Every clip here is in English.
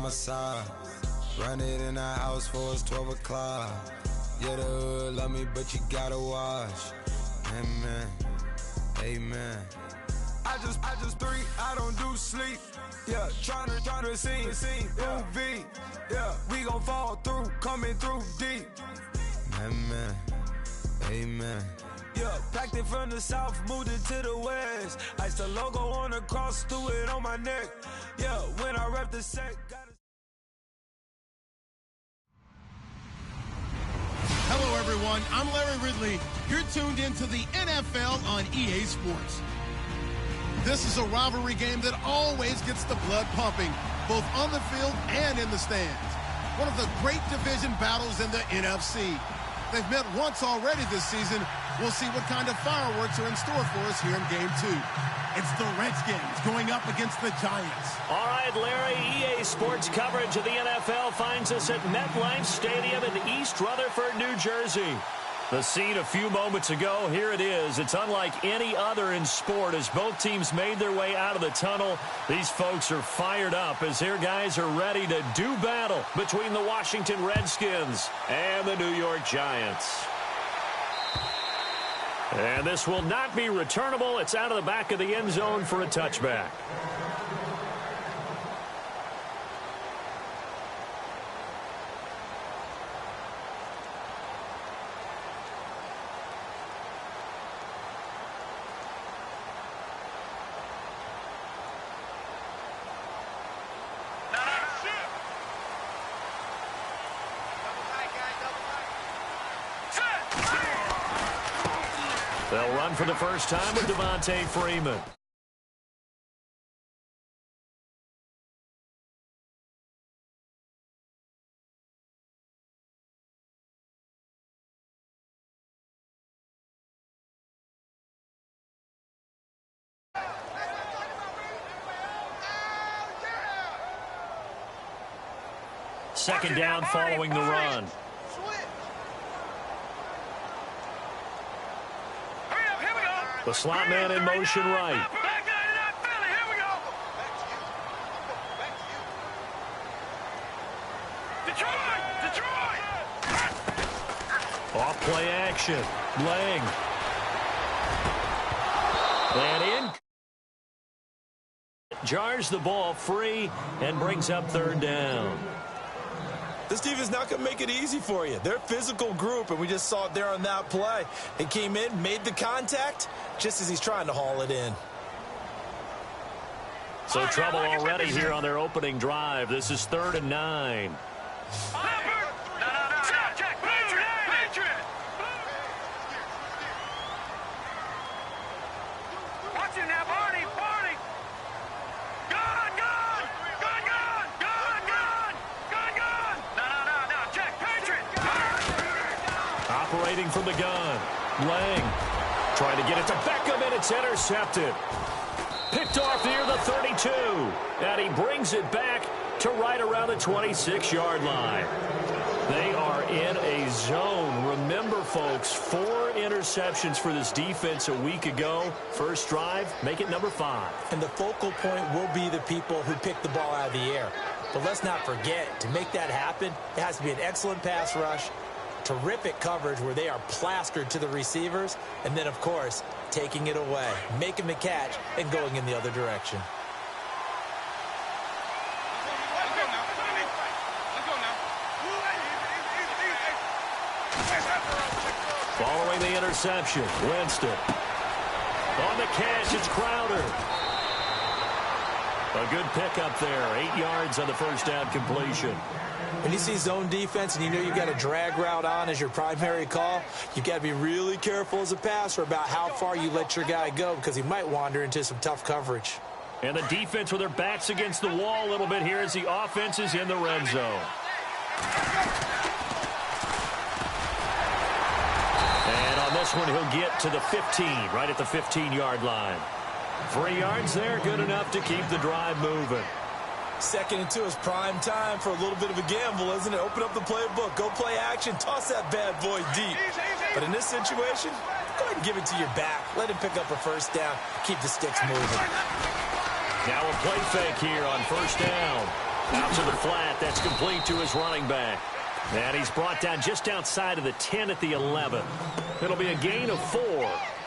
my side. Run it in the house for it's 12 o'clock. Yeah, the hood love me, but you gotta watch. Amen, amen. I just three, I don't do sleep. Yeah, tryna see, UV. Yeah, we gon' fall through, coming through deep. Amen, amen. Yeah, packed it from the south, moved it to the west. Iced the logo on the cross, threw it on my neck. Yeah, when I rep the set, Hello, everyone. I'm Larry Ridley. You're tuned into the NFL on EA Sports. This is a rivalry game that always gets the blood pumping, both on the field and in the stands. One of the great division battles in the NFC. They've met once already this season. We'll see what kind of fireworks are in store for us here in Game 2. It's the Redskins going up against the Giants. All right, Larry, EA Sports coverage of the NFL finds us at MetLife Stadium in East Rutherford, New Jersey. The scene a few moments ago, here it is. It's unlike any other in sport as both teams made their way out of the tunnel. These folks are fired up as their guys are ready to do battle between the Washington Redskins and the New York Giants. And this will not be returnable. It's out of the back of the end zone for a touchback. They'll run for the first time with Devontae Freeman. Second down following the run. The slot man in motion right. Off play action. Lang. And in. Jars the ball free and brings up third down. This team is not going to make it easy for you. They're a physical group, and we just saw it there on that play. He came in, made the contact, just as he's trying to haul it in. So trouble already here on their opening drive. This is 3rd and 9. Operating from the gun. Lang trying to get it to Beckham, and it's intercepted. Picked off near the 32. And he brings it back to right around the 26-yard line. They are in a zone. Remember, folks, 4 interceptions for this defense a week ago. First drive, make it number 5. And the focal point will be the people who pick the ball out of the air. But let's not forget, to make that happen, it has to be an excellent pass rush, terrific coverage where they are plastered to the receivers, and then, of course, taking it away, making the catch, and going in the other direction. Following the interception, Winston. On the catch, it's Crowder. A good pickup there, 8 yards on the first down completion. When you see zone defense and you know you've got a drag route on as your primary call, you've got to be really careful as a passer about how far you let your guy go because he might wander into some tough coverage. And the defense with their backs against the wall a little bit here as the offense is in the red zone. And on this one, he'll get to the 15, right at the 15-yard line. 3 yards there, good enough to keep the drive moving. 2nd and 2 is prime time for a little bit of a gamble, isn't it? Open up the playbook, go play action, toss that bad boy deep. But in this situation, go ahead and give it to your back. Let him pick up a first down, keep the sticks moving. Now a play fake here on first down. Out to the flat. That's complete to his running back. And he's brought down just outside of the 10 at the 11. It'll be a gain of 4,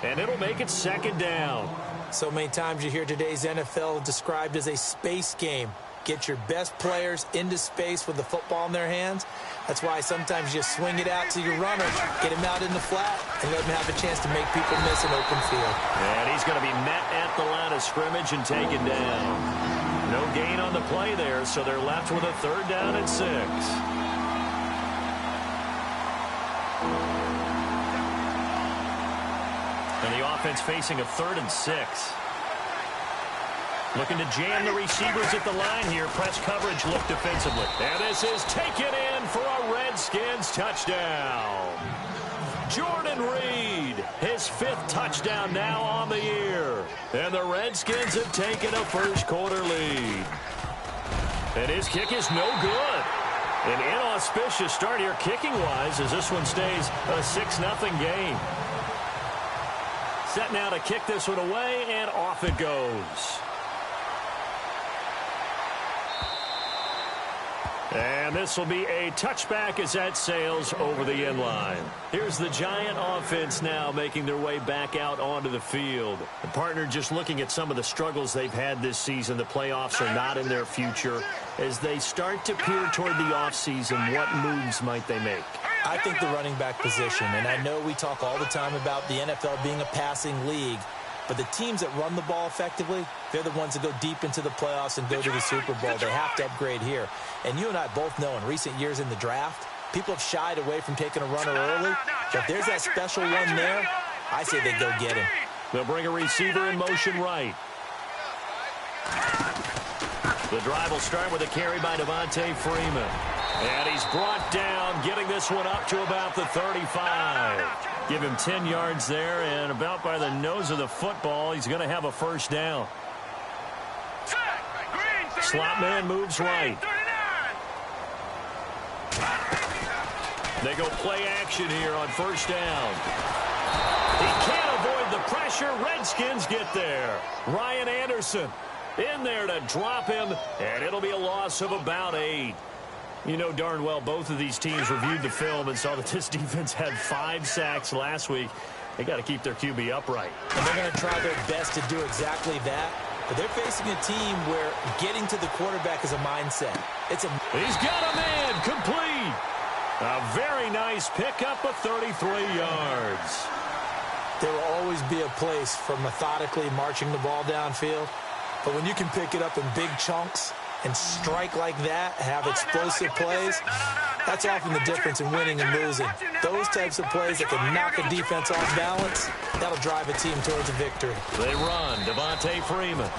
and it'll make it second down. So many times you hear today's NFL described as a space game. Get your best players into space with the football in their hands. That's why sometimes you swing it out to your runner, get him out in the flat, and let him have a chance to make people miss an open field. And he's going to be met at the line of scrimmage and taken down. No gain on the play there, so they're left with a 3rd down and 6. And the offense facing a 3rd and 6. Looking to jam the receivers at the line here. Press coverage look defensively. And this is taken in for a Redskins touchdown. Jordan Reed, his 5th touchdown now on the year. And the Redskins have taken a first-quarter lead. And his kick is no good. An inauspicious start here kicking-wise as this one stays a 6-0 game. Set now to kick this one away, and off it goes. And this will be a touchback as that sails over the end line. Here's the Giant offense now making their way back out onto the field. The partner just looking at some of the struggles they've had this season. The playoffs are not in their future. As they start to peer toward the offseason, what moves might they make? I think the running back position, and I know we talk all the time about the NFL being a passing league, but the teams that run the ball effectively, they're the ones that go deep into the playoffs and go to the Super Bowl. They have to upgrade here. And you and I both know in recent years in the draft, people have shied away from taking a runner early. But if there's that special one there, I say they go get him. They'll bring a receiver in motion right. The drive will start with a carry by Devontae Freeman. And he's brought down, getting this one up to about the 35. Give him 10 yards there, and about by the nose of the football, he's going to have a first down. Slot man moves right. They go play action here on first down. He can't avoid the pressure. Redskins get there. Ryan Anderson in there to drop him, and it'll be a loss of about 8. You know darn well both of these teams reviewed the film and saw that this defense had 5 sacks last week. They got to keep their QB upright. And they're going to try their best to do exactly that. But they're facing a team where getting to the quarterback is a mindset. He's got a man complete. A very nice pickup of 33 yards. There will always be a place for methodically marching the ball downfield. But when you can pick it up in big chunks and strike like that, have explosive plays, that's often the difference in winning and losing. Those types of plays that can knock a defense off balance, that'll drive a team towards a victory. They run. Devontae Freeman.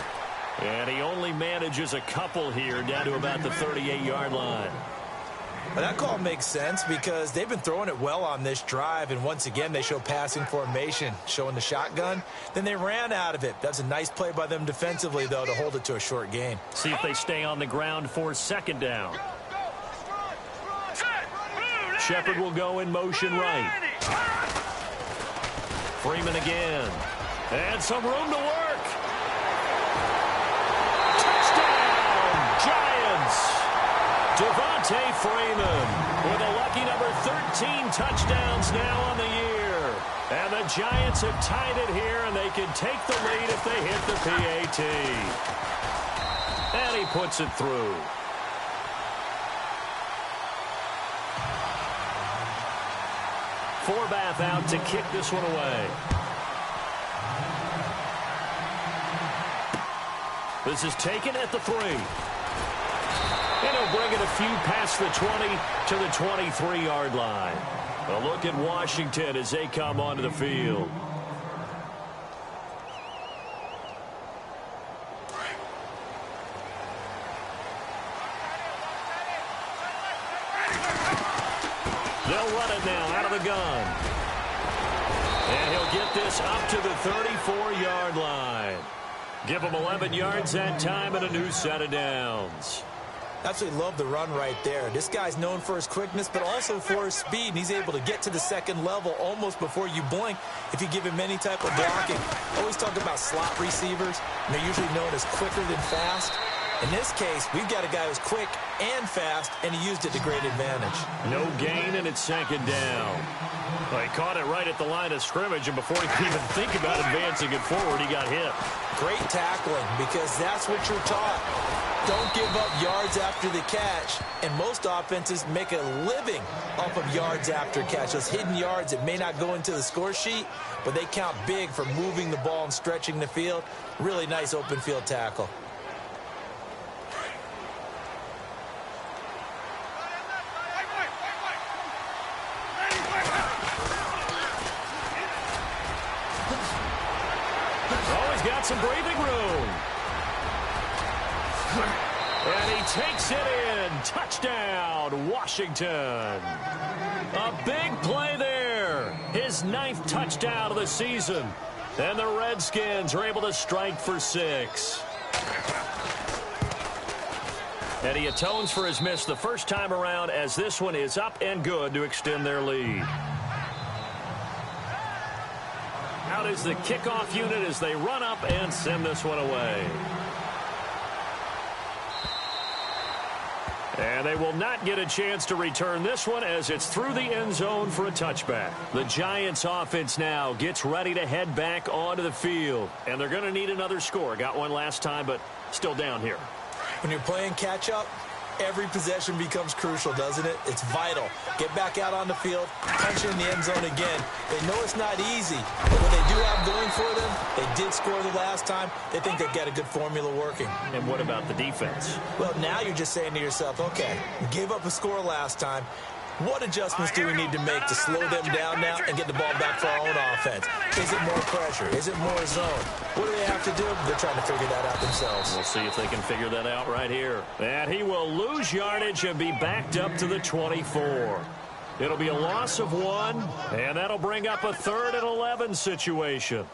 And he only manages a couple here down to about the 38-yard line. Well, that call makes sense because they've been throwing it well on this drive, and once again they show passing formation, showing the shotgun. Then they ran out of it. That's a nice play by them defensively, though, to hold it to a short gain. See if they stay on the ground for second down. Shepard will go in motion right. Freeman again. And some room to work. Touchdown, Giants! Devontae Freeman with a lucky number 13 touchdowns now on the year. And the Giants have tied it here, and they can take the lead if they hit the PAT. And he puts it through. Forbath out to kick this one away. This is taken at the 3. And he'll bring it a few past the 20 to the 23-yard line. A look at Washington as they come onto the field. They'll run it now out of the gun. And he'll get this up to the 34-yard line. Give him 11 yards that time and a new set of downs. Absolutely love the run right there. This guy's known for his quickness, but also for his speed. And he's able to get to the second level almost before you blink if you give him any type of blocking. I always talk about slot receivers, and they're usually known as quicker than fast. In this case, we've got a guy who's quick and fast, and he used it to great advantage. No gain, and it's second down. Well, he caught it right at the line of scrimmage, and before he could even think about advancing it forward, he got hit. Great tackling, because that's what you're taught. Don't give up yards after the catch, and most offenses make a living off of yards after catch. Those hidden yards that may not go into the score sheet, but they count big for moving the ball and stretching the field. Really nice open field tackle. Got some breathing room. And he takes it in. Touchdown, Washington. A big play there. His 9th touchdown of the season. And the Redskins are able to strike for 6. And he atones for his miss the first time around, as this one is up and good to extend their lead. Out is the kickoff unit as they run up and send this one away. And they will not get a chance to return this one, as it's through the end zone for a touchback. The Giants offense now gets ready to head back onto the field. And they're going to need another score. Got one last time, but still down here. When you're playing catch-up, every possession becomes crucial, doesn't it? It's vital. Get back out on the field, punch in the end zone again. They know it's not easy, but what they do have going for them, they did score the last time. They think they've got a good formula working. And what about the defense? Well, now you're just saying to yourself, okay, we gave up a score last time. What adjustments do we need to make to slow them down now and get the ball back for our own offense? Is it more pressure? Is it more zone? What do they have to do? They're trying to figure that out themselves. We'll see if they can figure that out right here. And he will lose yardage and be backed up to the 24. It'll be a loss of 1, and that'll bring up a 3rd and 11 situation.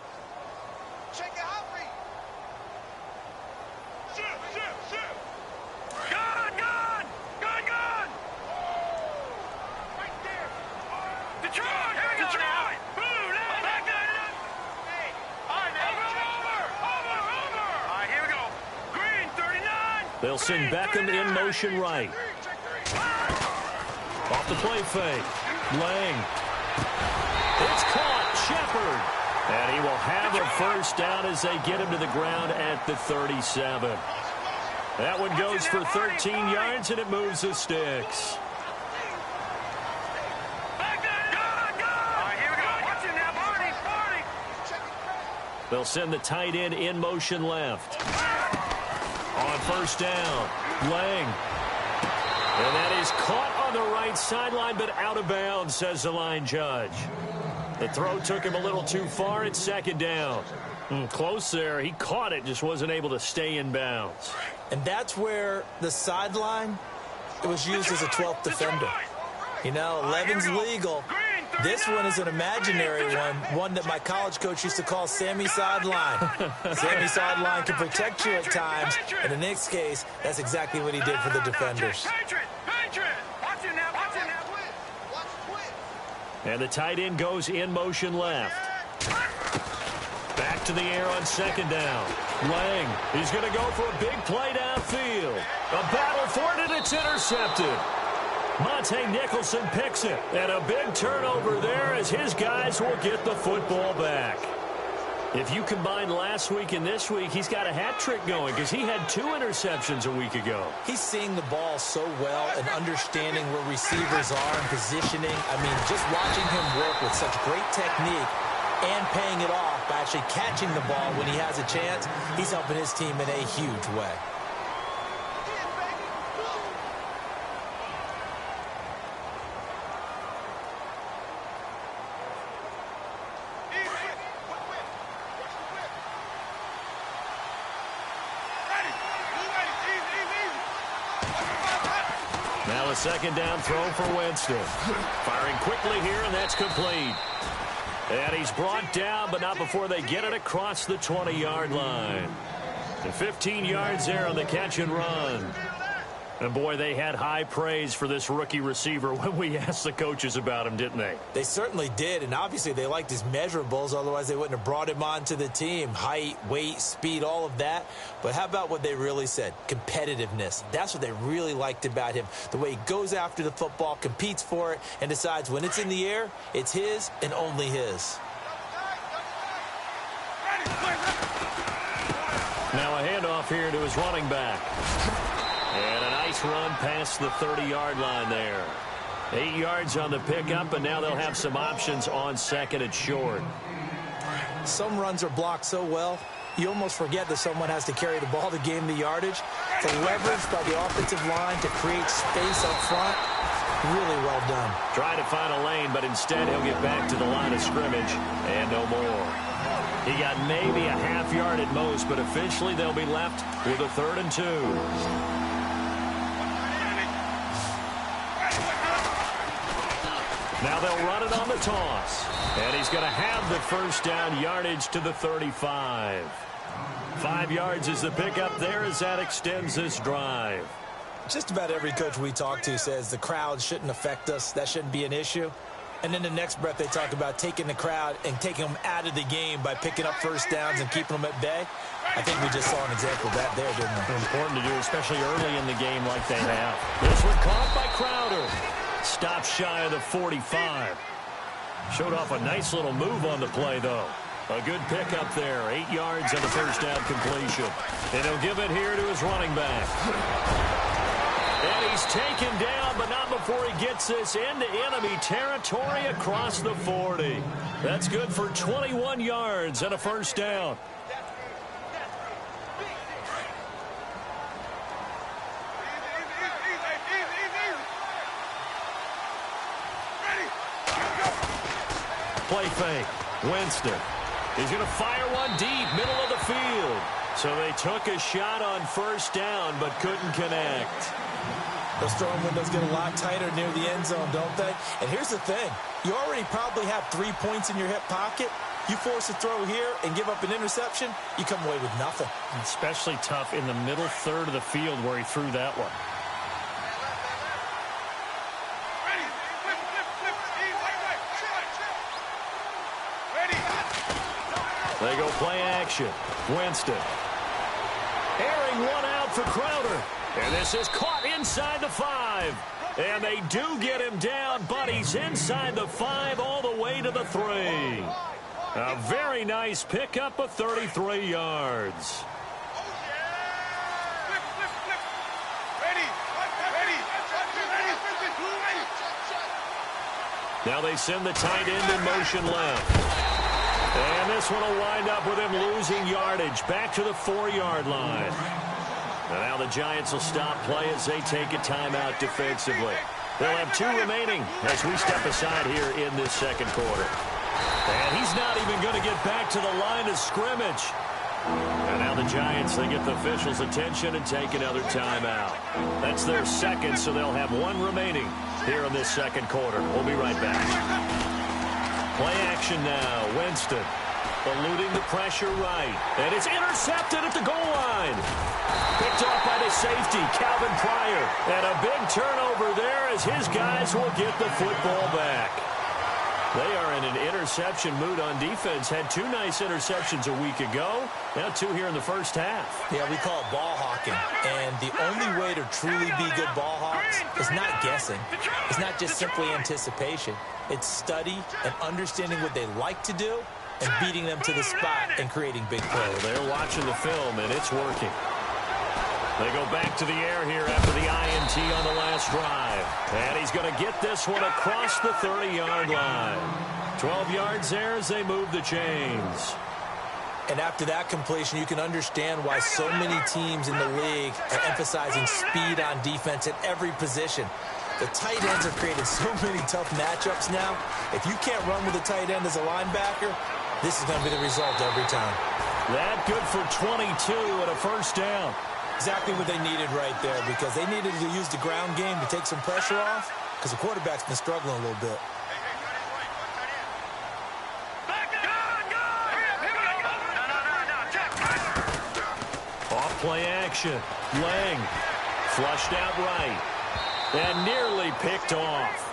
They'll send Beckham in motion right. Off the play fake. Lang. It's caught. Shepard. And he will have a first down as they get him to the ground at the 37. That one goes for 13 yards, and it moves the sticks. They'll send the tight end in motion left. On first down, Lang. And that is caught on the right sideline, but out of bounds, says the line judge. The throw took him a little too far. It's second down. Close there. He caught it, just wasn't able to stay in bounds. And that's where the sideline, it was used as a 12th defender. You know, 11's legal. This one is an imaginary one that my college coach used to call Sammy Sideline. Sammy Sideline can protect you at times, and in this case, that's exactly what he did for the defenders. And the tight end goes in motion left. Back to the air on second down. Lang, he's going to go for a big play downfield. A battle for it, and it's intercepted. Monte Nicholson picks it, and a big turnover there as his guys will get the football back. If you combine last week and this week, he's got a hat trick going because he had 2 interceptions a week ago. He's seeing the ball so well and understanding where receivers are and positioning. I mean, just watching him work with such great technique and paying it off by actually catching the ball when he has a chance, he's helping his team in a huge way. Now a second down throw for Winston. Firing quickly here, and that's complete. And he's brought down, but not before they get it across the 20-yard line. The 15 yards there on the catch and run. And, boy, they had high praise for this rookie receiver when we asked the coaches about him, didn't they? They certainly did, and obviously they liked his measurables. Otherwise, they wouldn't have brought him onto the team. Height, weight, speed, all of that. But how about what they really said? Competitiveness. That's what they really liked about him. The way he goes after the football, competes for it, and decides when it's in the air, it's his and only his. Now a handoff here to his running back. And a nice run past the 30-yard line there. 8 yards on the pickup, and now they'll have some options on second and short. Some runs are blocked so well, you almost forget that someone has to carry the ball to gain the yardage. The leverage by the offensive line to create space up front, really well done. Trying to find a lane, but instead he'll get back to the line of scrimmage and no more. He got maybe a half yard at most, but eventually they'll be left with a 3rd and 2. Now they'll run it on the toss. And he's going to have the first down yardage to the 35. 5 yards is the pickup there as that extends this drive. Just about every coach we talk to says the crowd shouldn't affect us. That shouldn't be an issue. And then the next breath they talk about taking the crowd and taking them out of the game by picking up first downs and keeping them at bay. I think we just saw an example of that there, didn't we? Important to do, especially early in the game like they have. This one caught by Crowder. Stopped shy of the 45. Showed off a nice little move on the play, though. A good pickup there. 8 yards on the first down completion. And he'll give it here to his running back. And he's taken down, but not before he gets this into enemy territory across the 40. That's good for 21 yards and a first down. Play fake. Winston. He's going to fire one deep, middle of the field. So they took a shot on first down, but couldn't connect. Those throwing windows get a lot tighter near the end zone, don't they? And here's the thing. You already probably have 3 points in your hip pocket. You force a throw here and give up an interception, you come away with nothing. Especially tough in the middle third of the field where he threw that one. They go play action. Winston. Airing one out for Crowder. And this is caught inside the 5. And they do get him down, but he's inside the 5 all the way to the 3. A very nice pickup of 33 yards. Now they send the tight end in motion left. And this one will wind up with him losing yardage back to the 4-yard line. And now the Giants will stop play as they take a timeout defensively. They'll have 2 remaining as we step aside here in this second quarter. And he's not even going to get back to the line of scrimmage. And now the Giants, they get the officials' attention and take another timeout. That's their second, so they'll have 1 remaining here in this second quarter. We'll be right back. Play action now. Winston eluding the pressure right. And it's intercepted at the goal line. Picked off by the safety, Calvin Pryor. And a big turnover there as his guys will get the football back. They are in an interception mood on defense. Had 2 nice interceptions a week ago. Now 2 here in the first half. Yeah, we call it ball hawking. And the only way to truly be good ball hawks is not guessing. It's not just simply anticipation. It's study and understanding what they like to do and beating them to the spot and creating big plays. Well, they're watching the film, and it's working. They go back to the air here after the INT on the last drive. And he's going to get this one across the 30-yard line. 12 yards there as they move the chains. And after that completion, you can understand why so many teams in the league are emphasizing speed on defense at every position. The tight ends have created so many tough matchups now. If you can't run with a tight end as a linebacker, this is going to be the result every time. That good for 22 and a first down. Exactly what they needed right there, because they needed to use the ground game to take some pressure off, because the quarterback's been struggling a little bit. Off play action. Lang Flushed out right. And nearly picked off.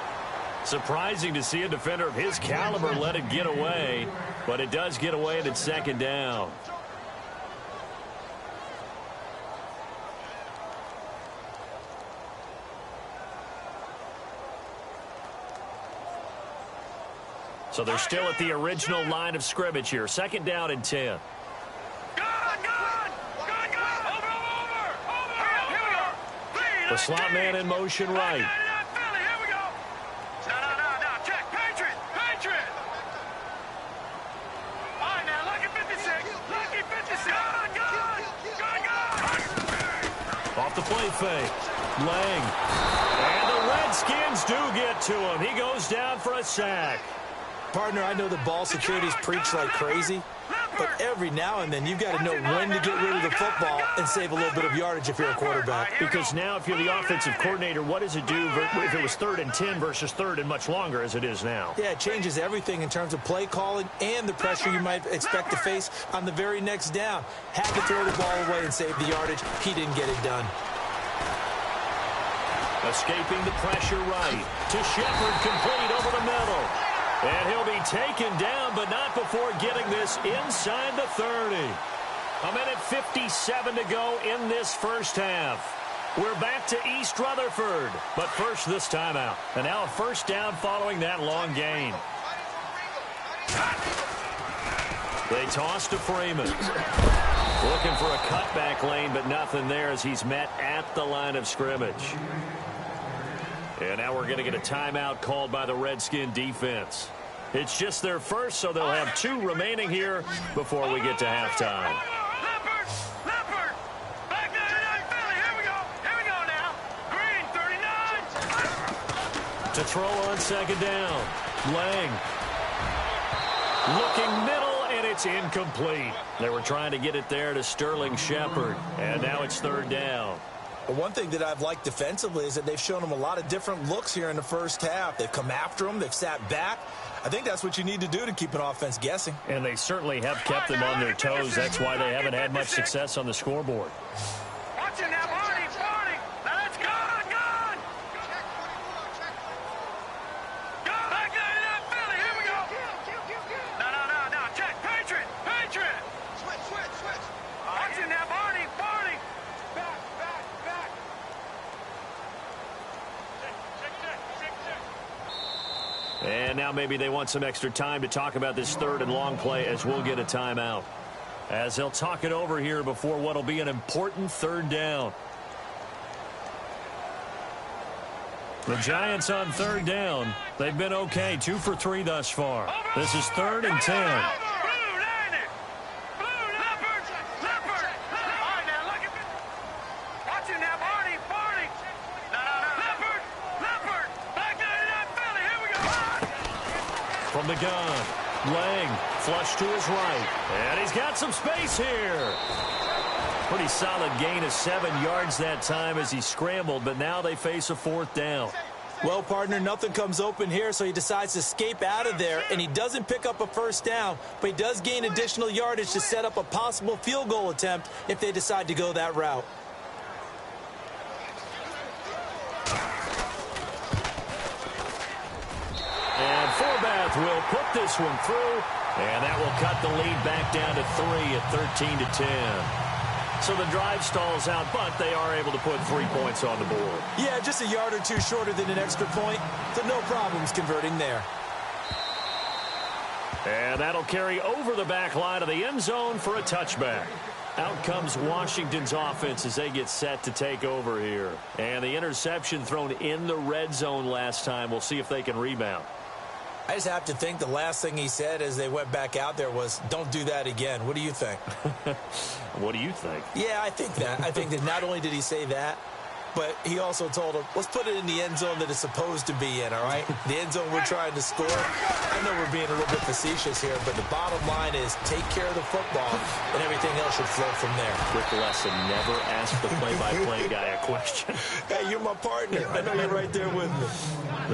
Surprising to see a defender of his caliber let it get away. But it does get away and it's second down. So they're still at the original line of scrimmage here. Second down and 10. The slot man in motion right. Off the play fake. Lang. And the Redskins do get to him. He goes down for a sack. Partner, I know the ball security's preached like crazy, but every now and then you've got to know when to get rid of the football and save a little bit of yardage if you're a quarterback. Because now if you're the offensive coordinator, what does it do if it was 3rd and 10 versus 3rd and much longer as it is now? Yeah, it changes everything in terms of play calling and the pressure you might expect to face on the very next down. Had to throw the ball away and save the yardage. He didn't get it done. Escaping the pressure right to Shepard, complete over the middle. And he'll be taken down, but not before getting this inside the 30. A minute 57 to go in this first half. We're back to East Rutherford, but first this timeout. And now a first down following that long gain. They toss to Freeman. Looking for a cutback lane, but nothing there as he's met at the line of scrimmage. And now we're going to get a timeout called by the Redskin defense. It's just their first, so they'll have 2 remaining here before we get to halftime. To throw on second down. Lang. Looking middle, and it's incomplete. They were trying to get it there to Sterling Shepard, and now it's 3rd down. Well, one thing that I've liked defensively is that they've shown them a lot of different looks here in the first half. They've come after them. They've sat back. I think that's what you need to do to keep an offense guessing. And they certainly have kept them on their toes. That's why they haven't had much success on the scoreboard. Watch it now, Barney. Now let's go. Back line up, Philly. Here we go. No. Check. Patriot. Switch. Watch it now, Barney. Back. And now maybe they want some extra time to talk about this 3rd and long play as we'll get a timeout. As they'll talk it over here before what will be an important 3rd down. The Giants on 3rd down. They've been okay, 2 for 3 thus far. This is 3rd and 10. From the gun, Lang flush to his right, and he's got some space here. Pretty solid gain of 7 yards that time as he scrambled, but now they face a 4th down. Well, partner, nothing comes open here, so he decides to escape out of there, and he doesn't pick up a first down, but he does gain additional yardage to set up a possible field goal attempt if they decide to go that route. And Forbath will put this one through, and that will cut the lead back down to 3 at 13-10. So the drive stalls out, but they are able to put 3 points on the board. Yeah, just a yard or 2 shorter than an extra point, so no problems converting there. And that'll carry over the back line of the end zone for a touchback. Out comes Washington's offense as they get set to take over here. And the interception thrown in the red zone last time. We'll see if they can rebound. I just have to think the last thing he said as they went back out there was, don't do that again. What do you think? What do you think? Yeah, I think that. I think that not only did he say that, but he also told him, let's put it in the end zone that it's supposed to be in, all right? The end zone we're trying to score. I know we're being a little bit facetious here, but the bottom line is take care of the football, and everything else should flow from there. Quick lesson, never ask the play-by-play guy a question. Hey, you're my partner. I know you're right there with me.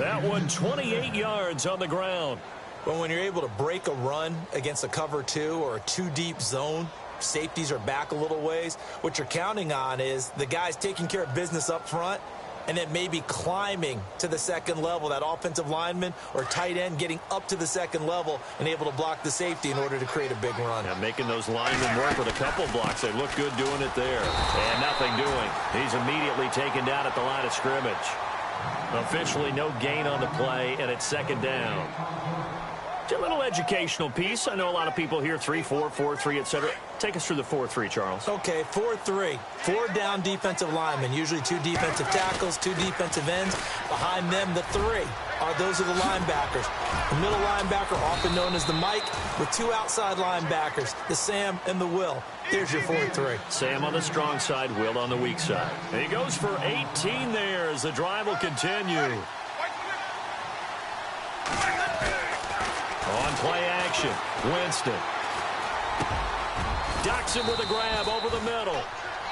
That one, 28 yards on the ground. But when you're able to break a run against a cover 2 or a 2-deep zone, safeties are back a little ways. What you're counting on is the guys taking care of business up front and then maybe climbing to the second level, that offensive lineman or tight end getting up to the second level and able to block the safety in order to create a big run. Yeah, making those linemen work with a couple blocks. They look good doing it there. And nothing doing. He's immediately taken down at the line of scrimmage. Officially no gain on the play, and it's second down. It's a little educational piece. I know a lot of people hear 3-4, 4-3, etc. Take us through the 4-3, Charles. Okay, 4-3. 4 down defensive linemen, usually 2 defensive tackles, 2 defensive ends. Behind them, the 3 those are the linebackers. The middle linebacker, often known as the Mike, with 2 outside linebackers, the Sam and the Will. There's your 4-3. Sam on the strong side, Will on the weak side. And he goes for 18 there as the drive will continue. On play action, Winston. Docks him with a grab over the middle.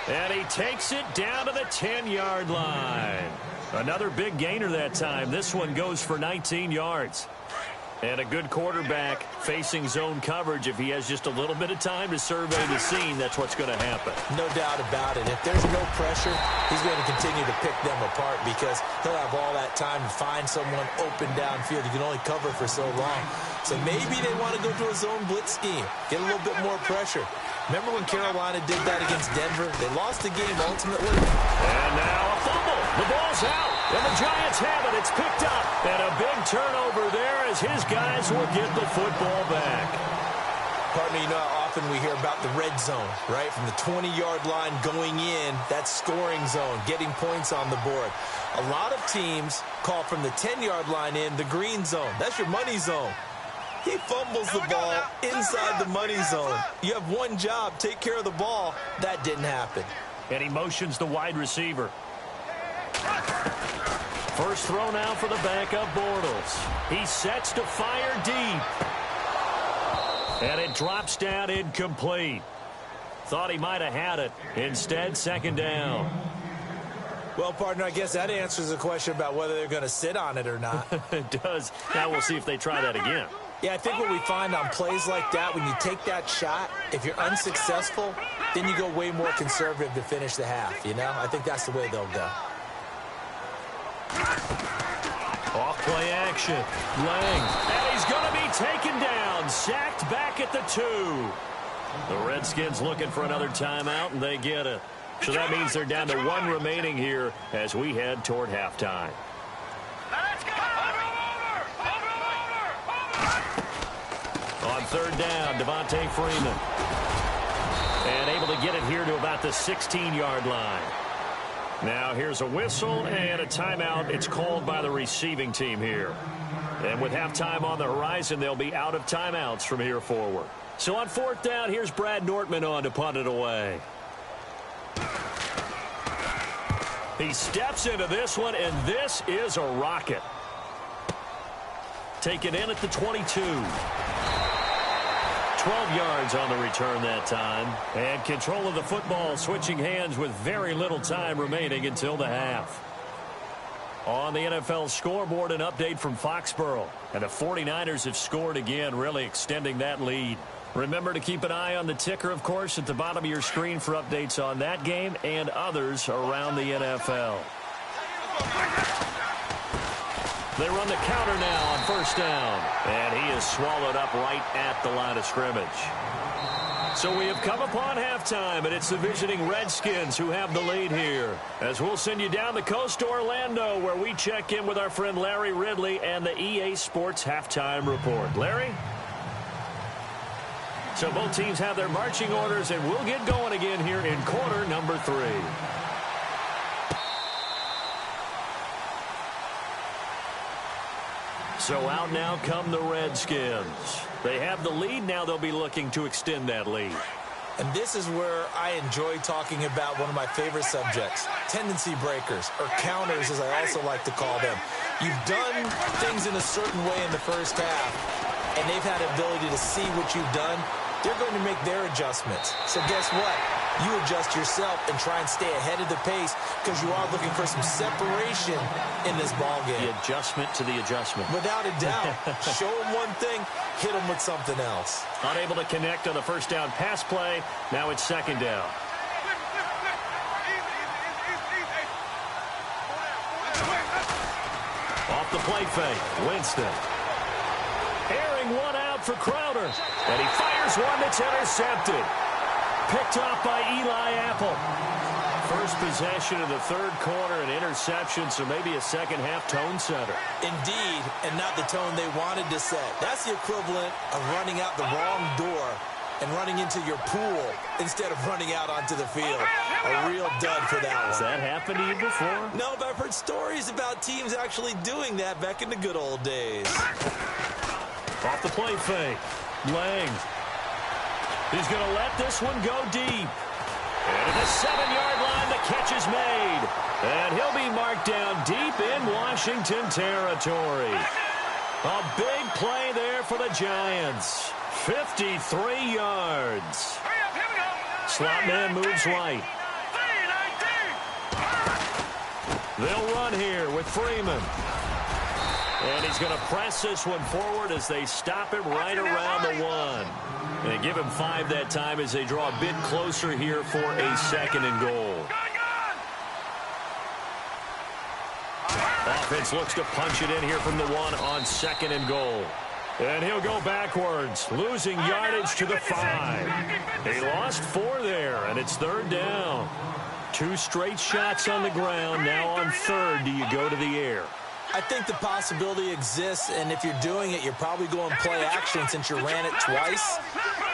And he takes it down to the 10-yard line. Another big gainer that time. This one goes for 19 yards. And a good quarterback facing zone coverage. If he has just a little bit of time to survey the scene, that's what's going to happen. No doubt about it. If there's no pressure, he's going to continue to pick them apart because he'll have all that time to find someone open downfield. You can only cover for so long. So maybe they want to go to a zone blitz scheme, get a little bit more pressure. Remember when Carolina did that against Denver? They lost the game ultimately. And now a fumble. The ball's out. And the Giants have it. It's picked up. And a big turnover there as his guys will get the football back. Partner, you know how often we hear about the red zone, right? From the 20-yard line going in, that scoring zone, getting points on the board. A lot of teams call from the 10-yard line in the green zone. That's your money zone. He fumbles the ball inside the money zone. You have one job, take care of the ball. That didn't happen. And he motions the wide receiver. First throw now for the backup Bortles. He sets to fire deep. And it drops down incomplete. Thought he might have had it. Instead, second down. Well, partner, I guess that answers the question about whether they're going to sit on it or not. It does. Now we'll see if they try that again. Yeah, I think what we find on plays like that, when you take that shot, if you're unsuccessful, then you go way more conservative to finish the half, you know? I think that's the way they'll go. Off play action. Lang. And he's going to be taken down. Sacked back at the 2. The Redskins looking for another timeout, and they get it. So that means they're down to 1 remaining here as we head toward halftime. On third down, Devontae Freeman. And able to get it here to about the 16-yard line. Now here's a whistle and a timeout. It's called by the receiving team here. And with halftime on the horizon, they'll be out of timeouts from here forward. So on fourth down, here's Brad Nortman on to punt it away. He steps into this one, and this is a rocket. Taken in at the 22. 12 yards on the return that time. And control of the football switching hands with very little time remaining until the half. On the NFL scoreboard, an update from Foxborough. And the 49ers have scored again, really extending that lead. Remember to keep an eye on the ticker, of course, at the bottom of your screen for updates on that game and others around the NFL. They run the counter now on first down. And he is swallowed up right at the line of scrimmage. So we have come upon halftime, and it's the visiting Redskins who have the lead here. As we'll send you down the coast to Orlando, where we check in with our friend Larry Ridley and the EA Sports Halftime Report. Larry? So both teams have their marching orders, and we'll get going again here in quarter number 3. So out now come the Redskins. They have the lead. Now they'll be looking to extend that lead. And this is where I enjoy talking about one of my favorite subjects, tendency breakers, or counters as I also like to call them. You've done things in a certain way in the first half, and they've had the ability to see what you've done. They're going to make their adjustments. So guess what? you adjust yourself and try and stay ahead of the pace because you are looking for some separation in this ball game. The adjustment to the adjustment. Without a doubt. Show them one thing, hit them with something else. Unable to connect on the first down pass play. Now it's second down. Off the play fake, Winston. Airing one out for Crowder. And he fires one that's intercepted. Picked off by Eli Apple. First possession of the third quarter, an interception, so maybe a second-half tone setter. Indeed, and not the tone they wanted to set. That's the equivalent of running out the wrong door and running into your pool instead of running out onto the field. A real dud for that one. Has that happened to you before? No, but I've heard stories about teams actually doing that back in the good old days. Off the play fake. Lang. He's going to let this one go deep. And at the 7-yard line, the catch is made. And he'll be marked down deep in Washington territory. A big play there for the Giants. 53 yards. Slot man moves right. They'll run here with Freeman. And he's going to press this one forward as they stop him right around the 1. And give him 5 that time as they draw a bit closer here for a second and goal. Offense looks to punch it in here from the 1 on second and goal. And he'll go backwards, losing yardage to the 5. He lost 4 there, and it's third down. 2 straight shots on the ground. Now on third, do you go to the air? I think the possibility exists, and if you're doing it, you're probably going play action since you ran it twice.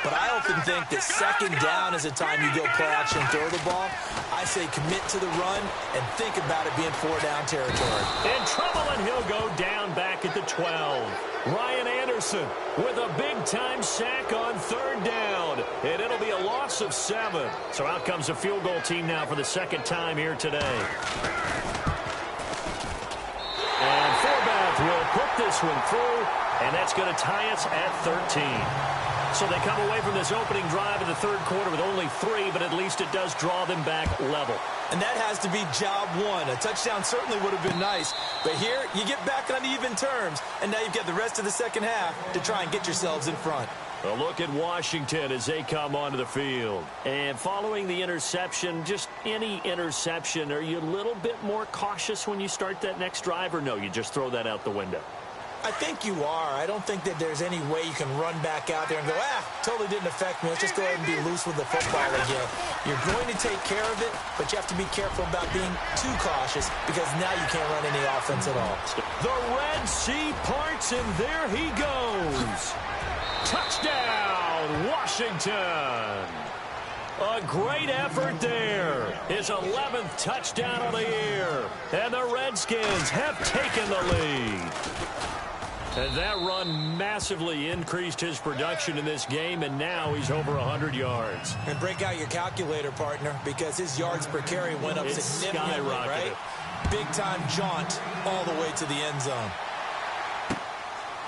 But I often think that second down is the time you go play action and throw the ball. I say commit to the run and think about it being 4-down territory. In trouble, and he'll go down back at the 12. Ryan Anderson with a big-time sack on third down. And it'll be a loss of 7. So out comes a field goal team now for the second time here today. And Forbath will put this one through, and that's going to tie us at 13. So they come away from this opening drive in the third quarter with only 3, but at least it does draw them back level. And that has to be job 1. A touchdown certainly would have been nice, but here you get back on even terms, and now you've got the rest of the second half to try and get yourselves in front. A look at Washington as they come onto the field. And following the interception, just any interception, are you a little bit more cautious when you start that next drive, or no, you just throw that out the window? I think you are. I don't think that there's any way you can run back out there and go, totally didn't affect me. Let's just go ahead and be loose with the football again. You're going to take care of it, but you have to be careful about being too cautious because now you can't run any offense at all. The Red Sea parts, and there he goes. Touchdown, Washington. A great effort there. His 11th touchdown of the year. And the Redskins have taken the lead. And that run massively increased his production in this game, and now he's over 100 yards. And break out your calculator, partner, because his yards per carry went up significantly, right? Big-time jaunt all the way to the end zone.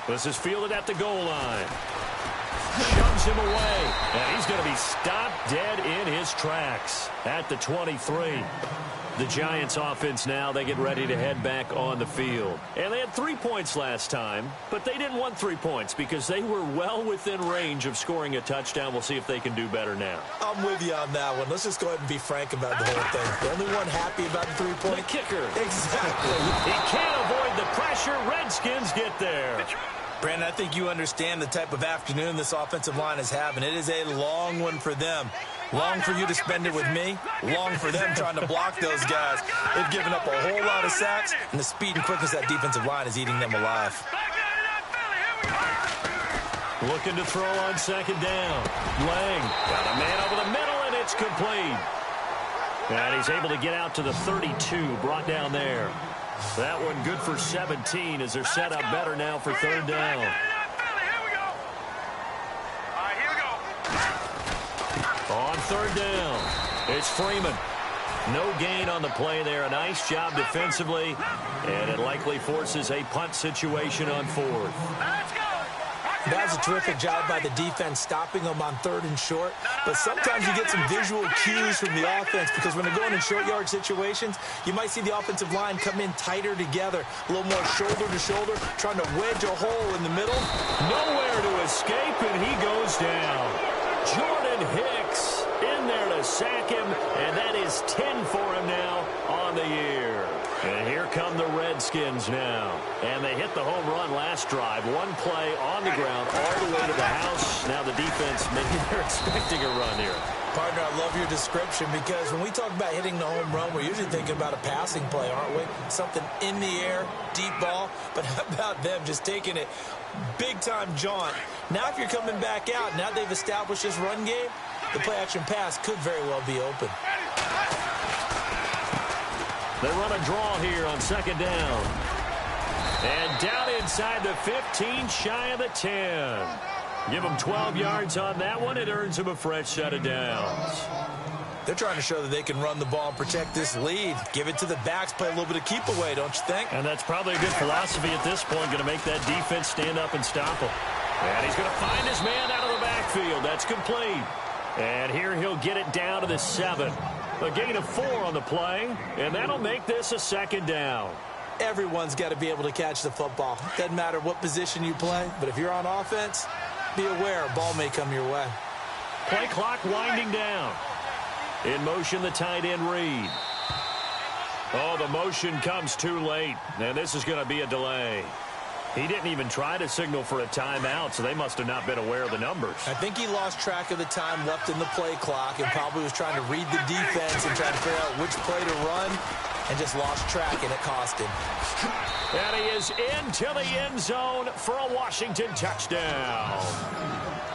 This is fielded at the goal line. Shoves him away, and he's going to be stopped dead in his tracks at the 23. The Giants offense now, they get ready to head back on the field. And they had 3 points last time, but they didn't want 3 points because they were well within range of scoring a touchdown. We'll see if they can do better now. I'm with you on that one. Let's just go ahead and be frank about the whole thing. The only one happy about the 3-point? The kicker. Exactly. He can't avoid the pressure. Redskins get there. Brandon, I think you understand the type of afternoon this offensive line is having. It is a long one for them. Long for you to spend it with me. Long for them trying to block those guys. They've given up a whole lot of sacks, and the speed and quickness of that defensive line is eating them alive. Looking to throw on second down. Lang got a man over the middle, and it's complete. And he's able to get out to the 32, brought down there. That one good for 17 as they're set up better now for third down. On third down, it's Freeman. No gain on the play there. A nice job defensively, and it likely forces a punt situation on fourth. That was a terrific job by the defense stopping them on 3rd and short. But sometimes you get some visual cues from the offense because when they're going in short yard situations, you might see the offensive line come in tighter together, a little more shoulder to shoulder, trying to wedge a hole in the middle. Nowhere to escape, and he goes down. Jordan Hicks in there to sack him, and that is 10 for him now on the year. And here come the Redskins now. And they hit the home run last drive. One play on the ground all the way to the house. Now the defense, maybe they're expecting a run here. Partner, I love your description because when we talk about hitting the home run, we're usually thinking about a passing play, aren't we? Something in the air, deep ball. But how about them just taking it big-time jaunt? Now if you're coming back out, now they've established this run game, the play-action pass could very well be open. They run a draw here on 2nd down. And down inside the 15, shy of the 10. Give them 12 yards on that one. It earns them a fresh set of downs. They're trying to show that they can run the ball and protect this lead. Give it to the backs, play a little bit of keep away, don't you think? And that's probably a good philosophy at this point, going to make that defense stand up and stop him. And he's going to find his man out of the backfield. That's complete. And here he'll get it down to the 7. A gain of 4 on the play, and that'll make this a 2nd down. Everyone's got to be able to catch the football. Doesn't matter what position you play, but if you're on offense, be aware a ball may come your way. Play clock winding down. In motion, the tight end Reed. Oh, the motion comes too late, and this is going to be a delay. He didn't even try to signal for a timeout, so they must have not been aware of the numbers. I think he lost track of the time left in the play clock and probably was trying to read the defense and trying to figure out which play to run and just lost track, and it cost him. And he is into the end zone for a Washington touchdown.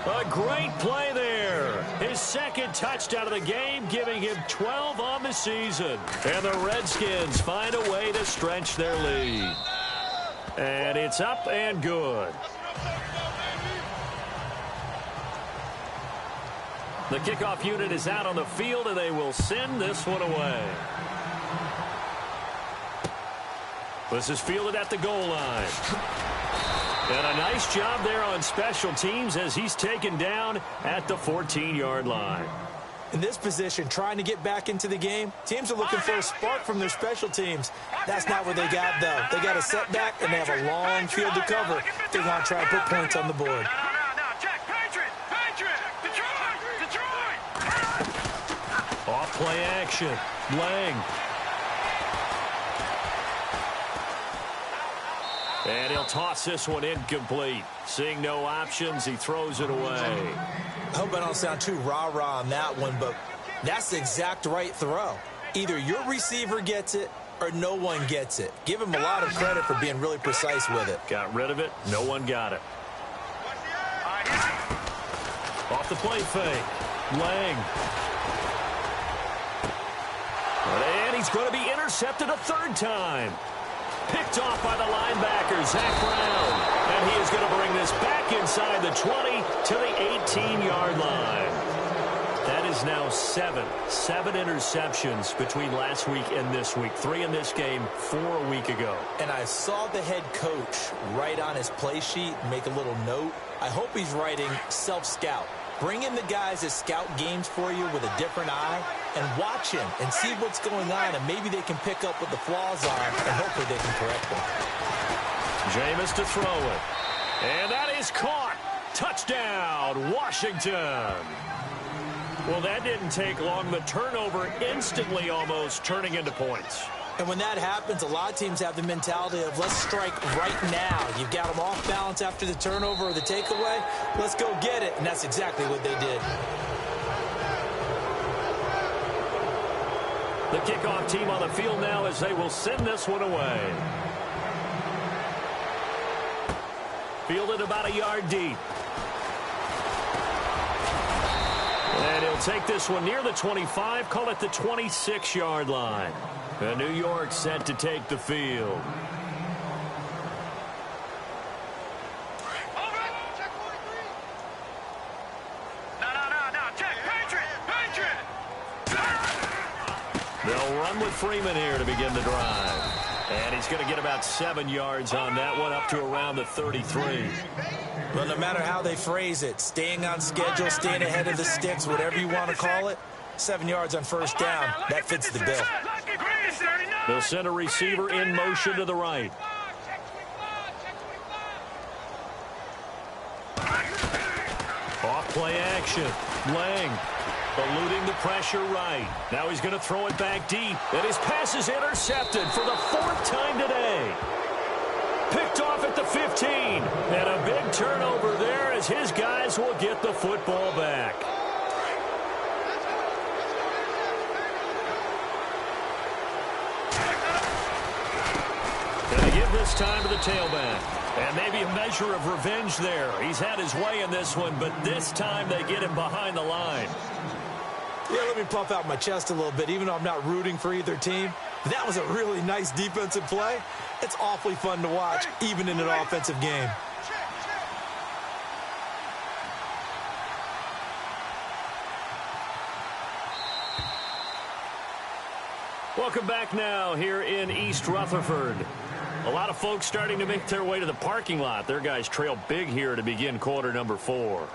A great play there. His 2nd touchdown of the game, giving him 12 on the season. And the Redskins find a way to stretch their lead. And it's up and good. The kickoff unit is out on the field, and they will send this one away. This is fielded at the goal line. And a nice job there on special teams as he's taken down at the 14-yard line. In this position, trying to get back into the game, teams are looking for a spark from their special teams. That's not what they got, though. They got a setback, and they have a long field to cover. They want to try and put points on the board. Off play action. Lang. And he'll toss this one incomplete. Seeing no options, he throws it away. I hope I don't sound too rah-rah on that one, but that's the exact right throw. Either your receiver gets it or no one gets it. Give him a lot of credit for being really precise with it. Got rid of it. No one got it. Off the play fake. Lang. And he's going to be intercepted a 3rd time. Picked off by the linebacker, Zach Brown. And he is going to bring this back inside the 20 to the 18-yard line. That is now 7 interceptions between last week and this week. 3 in this game, 4 a week ago. And I saw the head coach write on his play sheet, make a little note. I hope he's writing self-scout. Bring in the guys that scout games for you with a different eye and watch him and see what's going on, and maybe they can pick up what the flaws are, and hopefully they can correct them. Jameis to throw it. And that is caught. Touchdown, Washington. Well, that didn't take long. The turnover instantly almost turning into points. And when that happens, a lot of teams have the mentality of let's strike right now. You've got them off balance after the turnover or the takeaway. Let's go get it. And that's exactly what they did. The kickoff team on the field now as they will send this one away. Fielded about a yard deep. And he'll take this one near the 25, call it the 26-yard line. And New York set to take the field. They'll run with Freeman here to begin the drive. And he's going to get about 7 yards on that one, up to around the 33. Well, no matter how they phrase it, staying on schedule, staying ahead of the sticks, whatever you want to call it, 7 yards on first down, that fits the bill. They'll send a receiver in motion to the right. Off play action. Lang eluding the pressure right. Now he's going to throw it back deep. And his pass is intercepted for the 4th time today. Picked off at the 15. And a big turnover there as his guys will get the football back. Going to give this time to the tailback. And maybe a measure of revenge there. He's had his way in this one, but this time they get him behind the line. Yeah, let me puff out my chest a little bit, even though I'm not rooting for either team. That was a really nice defensive play. It's awfully fun to watch, even in an offensive game. Welcome back now here in East Rutherford. A lot of folks starting to make their way to the parking lot. Their guys trail big here to begin quarter number 4.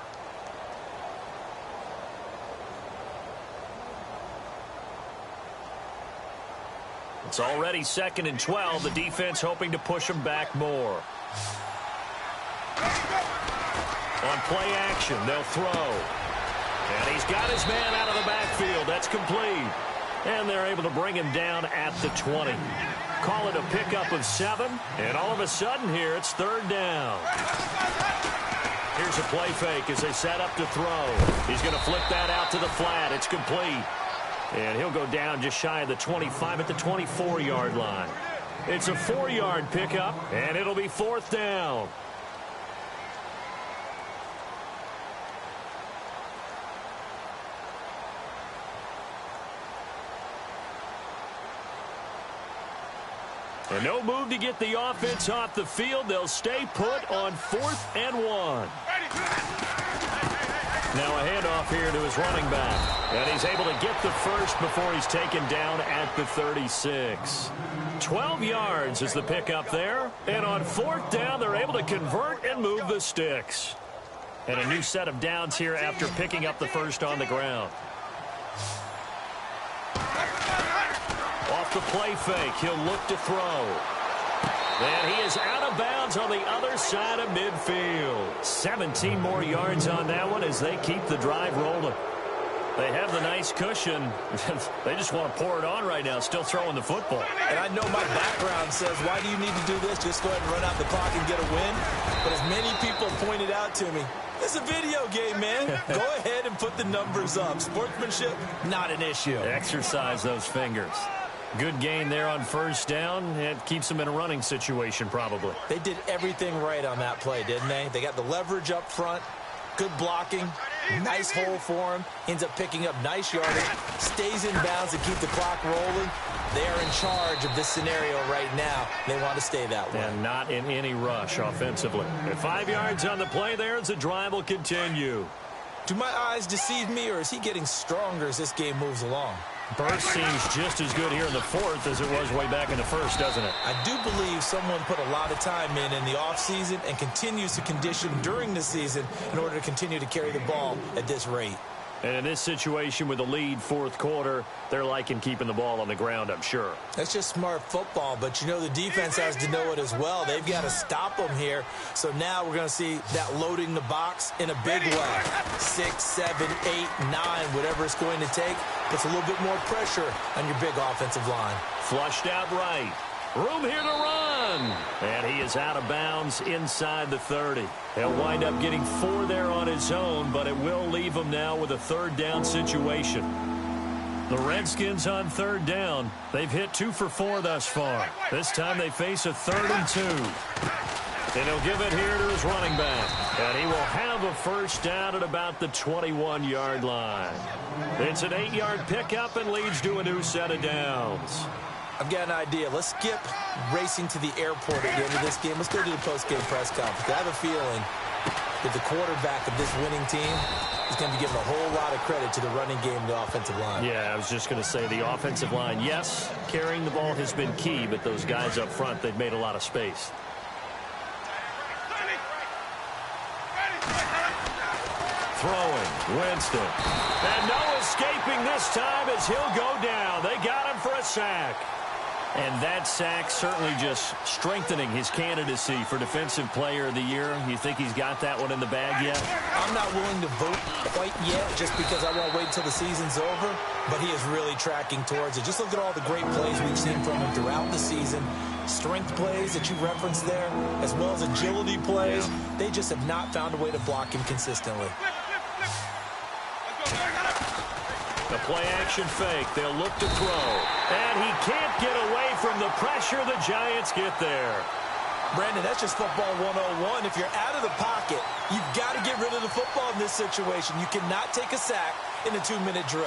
It's already 2nd and 12. The defense hoping to push them back more. On play action, they'll throw. And he's got his man out of the backfield. That's complete. And they're able to bring him down at the 20. Call it a pickup of 7. And all of a sudden here, it's 3rd down. Here's a play fake as they set up to throw. He's going to flip that out to the flat. It's complete. And he'll go down just shy of the 25 at the 24-yard line. It's a 4-yard pickup, and it'll be 4th down. And no move to get the offense off the field. They'll stay put on 4th and 1. Now a handoff here to his running back. And he's able to get the first before he's taken down at the 36. 12 yards is the pickup there. And on 4th down, they're able to convert and move the sticks. And a new set of downs here after picking up the first on the ground. Off the play fake, he'll look to throw. And he is out of bounds on the other side of midfield. 17 more yards on that one as they keep the drive rolling. They have the nice cushion. They just want to pour it on right now, still throwing the football. And I know my background says, why do you need to do this? Just go ahead and run out the clock and get a win. But as many people pointed out to me, it's a video game, man. Go ahead and put the numbers up. Sportsmanship, not an issue. Exercise those fingers. Good gain there on 1st down. It keeps them in a running situation, probably. They did everything right on that play, didn't they? They got the leverage up front, good blocking, nice hole for him, ends up picking up nice yardage, stays in bounds to keep the clock rolling. They are in charge of this scenario right now. They want to stay that way. And not in any rush offensively. At 5 yards on the play there as the drive will continue. Do my eyes deceive me, or is he getting stronger as this game moves along? Burst seems just as good here in the 4th as it was way back in the 1st, doesn't it? I do believe someone put a lot of time in the offseason and continues to condition during the season in order to continue to carry the ball at this rate. And in this situation with the lead 4th quarter, they're liking keeping the ball on the ground, I'm sure. That's just smart football, but you know the defense has to know it as well. They've got to stop them here. So now we're going to see that loading the box in a big way. 6, 7, 8, 9, whatever it's going to take. Puts a little bit more pressure on your big offensive line. Flushed out right. Room here to run. And he is out of bounds inside the 30. He'll wind up getting 4 there on his own, but it will leave him now with a 3rd down situation. The Redskins on 3rd down. They've hit 2 for 4 thus far. This time they face a 3rd and 2. And he'll give it here to his running back. And he will have a 1st down at about the 21-yard line. It's an 8-yard pickup and leads to a new set of downs. I've got an idea. Let's skip racing to the airport at the end of this game. Let's go to the post-game press conference. I have a feeling that the quarterback of this winning team is going to be given a whole lot of credit to the running game and the offensive line. Yeah, I was just going to say the offensive line, yes, carrying the ball has been key, but those guys up front, they've made a lot of space. Throwing, Winston. And no escaping this time as he'll go down. They got him for a sack. And that sack certainly just strengthening his candidacy for Defensive Player of the Year. You think he's got that one in the bag yet? I'm not willing to vote quite yet just because I want to wait until the season's over, but he is really tracking towards it. Just look at all the great plays we've seen from him throughout the season. Strength plays that you referenced there, as well as agility plays. Yeah. They just have not found a way to block him consistently. The play-action fake. They'll look to throw. And he can't get away from the pressure. The Giants get there. Brandon, that's just football 101. If you're out of the pocket, you've got to get rid of the football in this situation. You cannot take a sack in a 2-minute drill.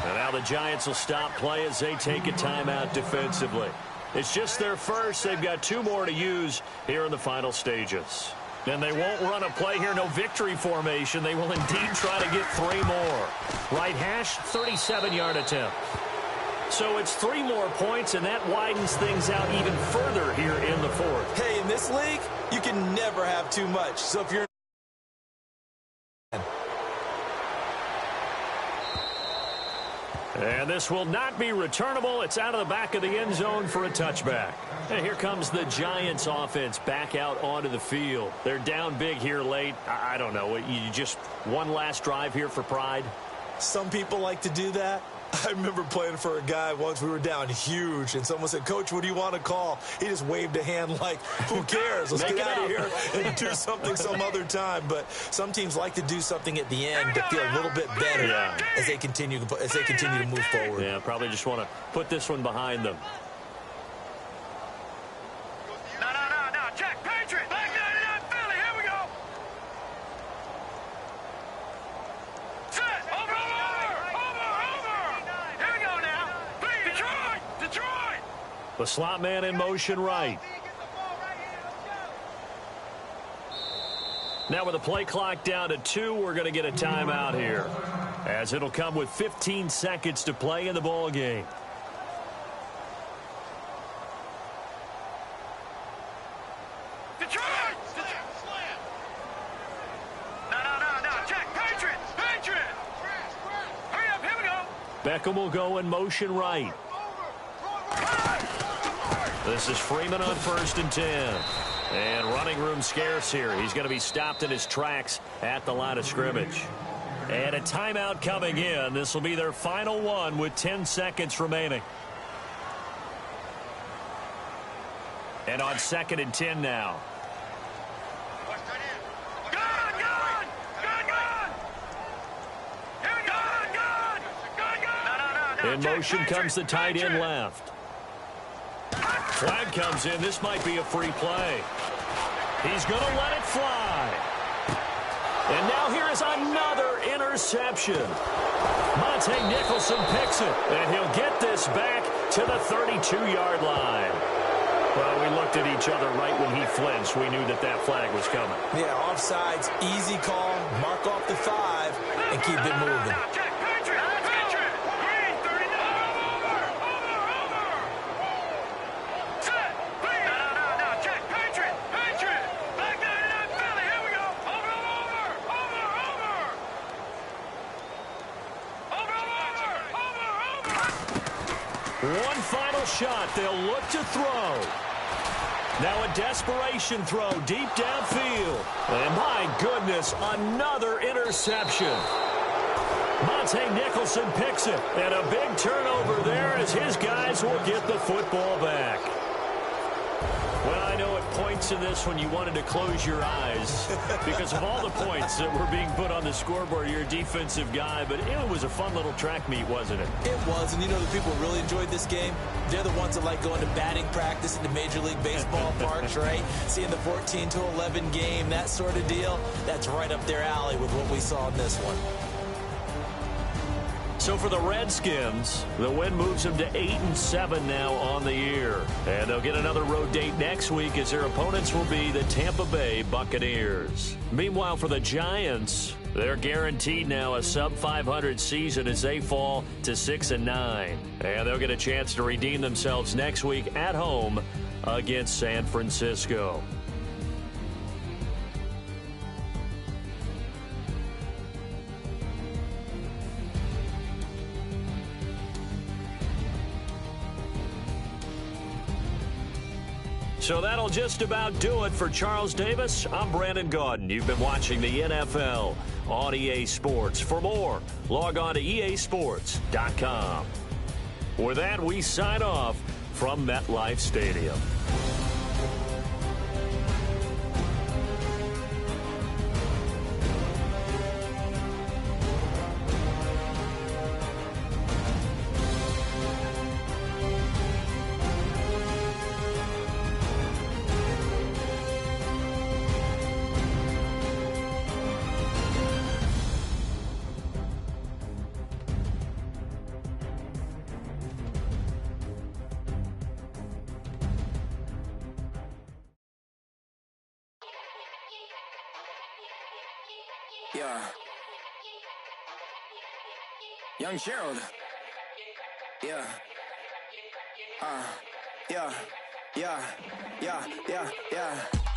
And now the Giants will stop play as they take a timeout defensively. It's just their first. They've got 2 more to use here in the final stages. And they won't run a play here, no victory formation. They will indeed try to get 3 more. Right hash, 37-yard attempt. So it's 3 more points, and that widens things out even further here in the fourth. Hey, in this league, you can never have too much. So if you're... And this will not be returnable. It's out of the back of the end zone for a touchback. And here comes the Giants offense back out onto the field. They're down big here late. I don't know. You just one last drive here for pride? Some people like to do that. I remember playing for a guy once. We were down huge, and someone said, "Coach, what do you want to call?" He just waved a hand like, who cares? Let's get out of here and do something some other time. But some teams like to do something at the end to feel a little bit better as they continue to move forward. Yeah, probably just want to put this one behind them. No, Jack, Patriot, back 99 Philly, here we go. Set, over. Here we go now. Detroit. The slot man in motion right. Now with the play clock down to 2, we're going to get a timeout here, as it'll come with 15 seconds to play in the ball game. Detroit. No, Jack, Patriot. Hurry up, here we go. Beckham will go in motion right. This is Freeman on 1st and 10. And running room scarce here. He's going to be stopped in his tracks at the line of scrimmage. And a timeout coming in. This will be their final one with 10 seconds remaining. And on 2nd and 10 now. In motion comes the tight end left. Flag comes in. This might be a free play. He's going to let it fly. And now here is another interception. Monte Nicholson picks it, and he'll get this back to the 32-yard line. Well, we looked at each other right when he flinched. We knew that that flag was coming. Yeah, offsides, easy call, mark off the 5, and keep it moving. One final shot. They'll look to throw. Now a desperation throw deep downfield. And my goodness, another interception. Monte Nicholson picks it. And a big turnover there as his guys will get the football back. Well, I know at points in this one you wanted to close your eyes because of all the points that were being put on the scoreboard. You're a defensive guy, but it was a fun little track meet, wasn't it? It was, and you know the people who really enjoyed this game? They're the ones that like going to batting practice in the Major League Baseball parks, right? Seeing the 14-11 game, that sort of deal, that's right up their alley with what we saw in this one. So for the Redskins, the win moves them to 8-7 now on the year. And they'll get another road date next week as their opponents will be the Tampa Bay Buccaneers. Meanwhile, for the Giants, they're guaranteed now a sub-500 season as they fall to 6-9. And they'll get a chance to redeem themselves next week at home against San Francisco. So that'll just about do it for Charles Davis. I'm Brandon Gaudin. You've been watching the NFL on EA Sports. For more, log on to easports.com. With that, we sign off from MetLife Stadium. Yeah. Young Gerald. Yeah. Yeah.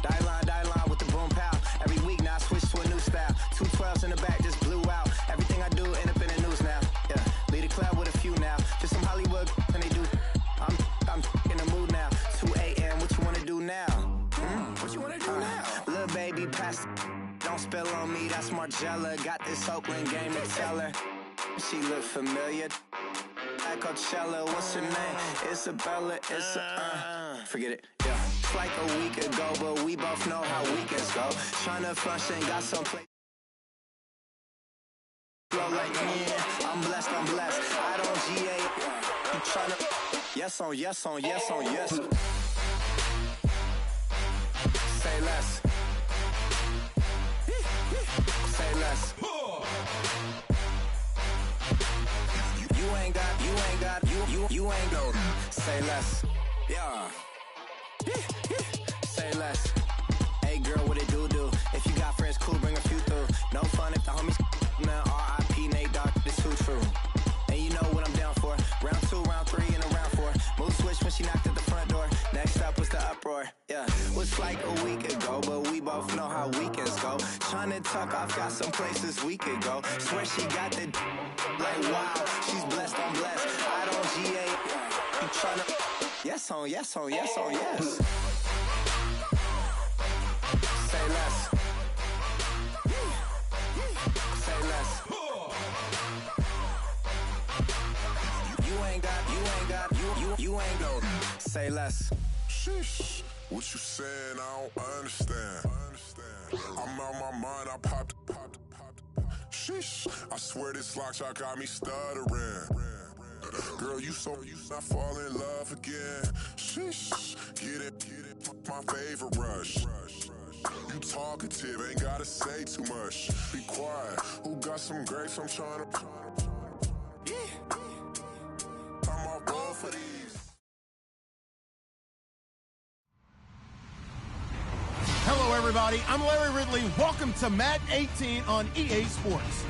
Die line with the boom pow. Every week now I switch to a new style. 212s in the back just blew out. Everything I do end up in the news now. Yeah. Lead a club with a few now. Just some Hollywood and they do. I'm in the mood now. 2 a.m. What you wanna do now? What you wanna do now? Little baby pass. Don't spill on me, that's Margella. Got this Oakland game to tell her. She look familiar. Like Coachella, what's her name? Isabella, forget it, yeah. It's like a week ago, but we both know how weekends go. Tryna function, got some play. Flow like, yeah, I'm blessed. I don't GA. You tryna, yes on yes. Say less. Say less. You ain't go. Say less. Yeah. Say less. Hey girl, what it do? If you got friends, cool, bring a few through. No fun if the homies man. R.I.P. Nate Dogg, this too true. And you know what I'm down for. Round 2, round 3, and a round 4. Move switch when she knocked at the front door. Next up was the uproar. Yeah, was like a week ago, but we both know how weekends go. Tryna tuck off, got some places we could go. Swear she got the like wow, she's blessed. I don't GA. You tryna yes on yes. Say less. Say less. You ain't go. Say less. Sheesh. What you saying? I don't understand. I'm out my mind. I popped. Sheesh. I swear this lock shot got me stuttering. Girl, you not fall in love again. Sheesh. Get it. My favorite rush. You talkative, ain't gotta say too much. Be quiet. Who got some grapes? I'm trying to. I'm all roll for these. Hello, everybody. I'm Larry Ridley. Welcome to Madden 18 on EA Sports.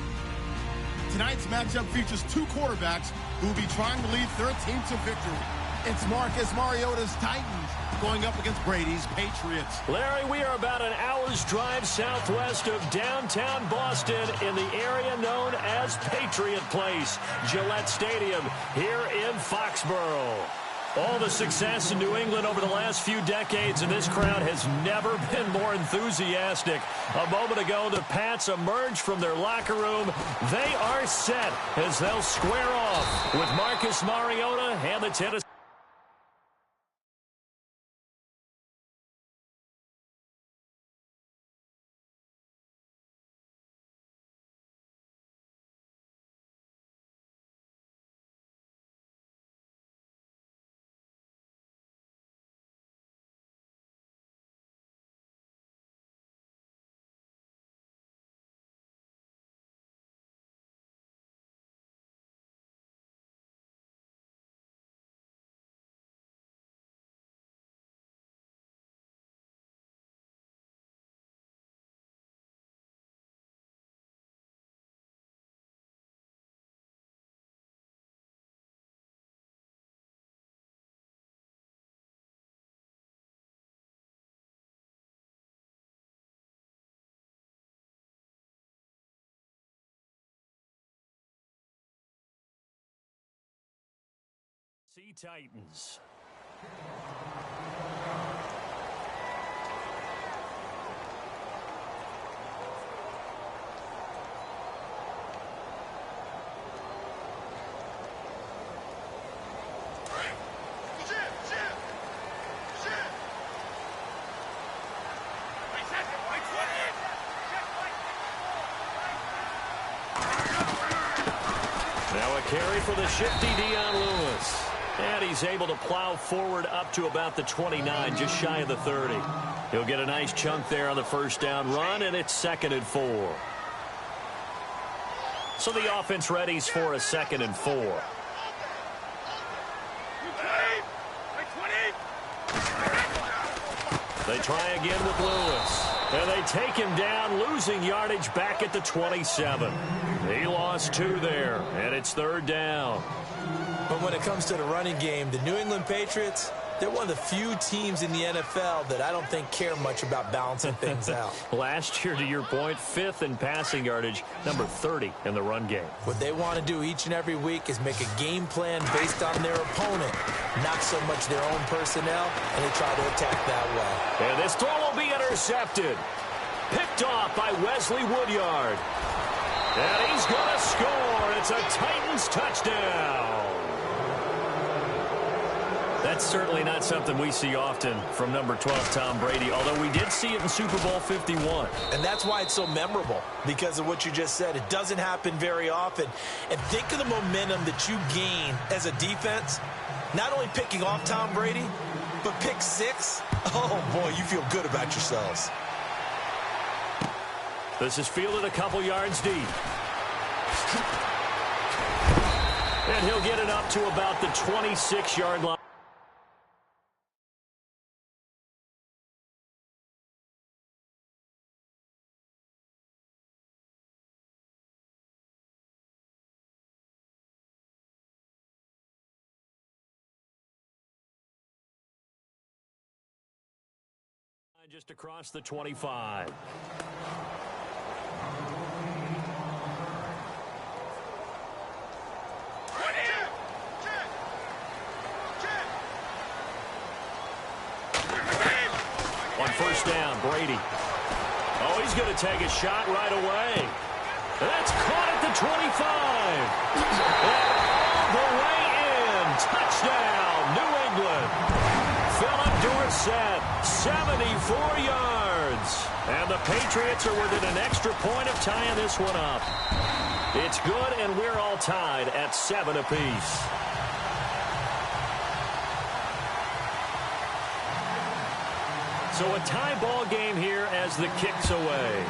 Tonight's matchup features two quarterbacks who will be trying to lead their team to victory. It's Marcus Mariota's Titans going up against Brady's Patriots. Larry, we are about an hour's drive southwest of downtown Boston in the area known as Patriot Place, Gillette Stadium, here in Foxborough. All the success in New England over the last few decades, and this crowd has never been more enthusiastic. A moment ago, the Pats emerged from their locker room. They are set as they'll square off with Marcus Mariota and the Tennessee. Tennessee Titans. Now a carry for the shifty Dion Lewis. And he's able to plow forward up to about the 29, just shy of the 30. He'll get a nice chunk there on the first down run, and it's 2nd and 4. So the offense readies for a 2nd and 4. They try again with Lewis. And they take him down, losing yardage back at the 27. He lost 2 there, and it's 3rd down. But when it comes to the running game, the New England Patriots, they're one of the few teams in the NFL that I don't think care much about balancing things out. Last year, to your point, 5th in passing yardage, number 30 in the run game. What they want to do each and every week is make a game plan based on their opponent, not so much their own personnel, and they try to attack that way. And this throw will be intercepted. Picked off by Wesley Woodyard. And he's going to score. It's a Titans touchdown. That's certainly not something we see often from number 12, Tom Brady, although we did see it in Super Bowl 51. And that's why it's so memorable, because of what you just said. It doesn't happen very often. And think of the momentum that you gain as a defense, not only picking off Tom Brady, but pick 6. Oh, boy, you feel good about yourselves. This is fielded a couple yards deep. And he'll get it up to about the 26-yard line. Just across the 25. On first down, Brady. Oh, he's going to take a shot right away. That's caught at the 25. And all the way in. Touchdown, New England. Philip Dorsett, 74 yards. And the Patriots are within an extra point of tying this one up. It's good, and we're all tied at 7 apiece. So a tie ball game here as the kick's away.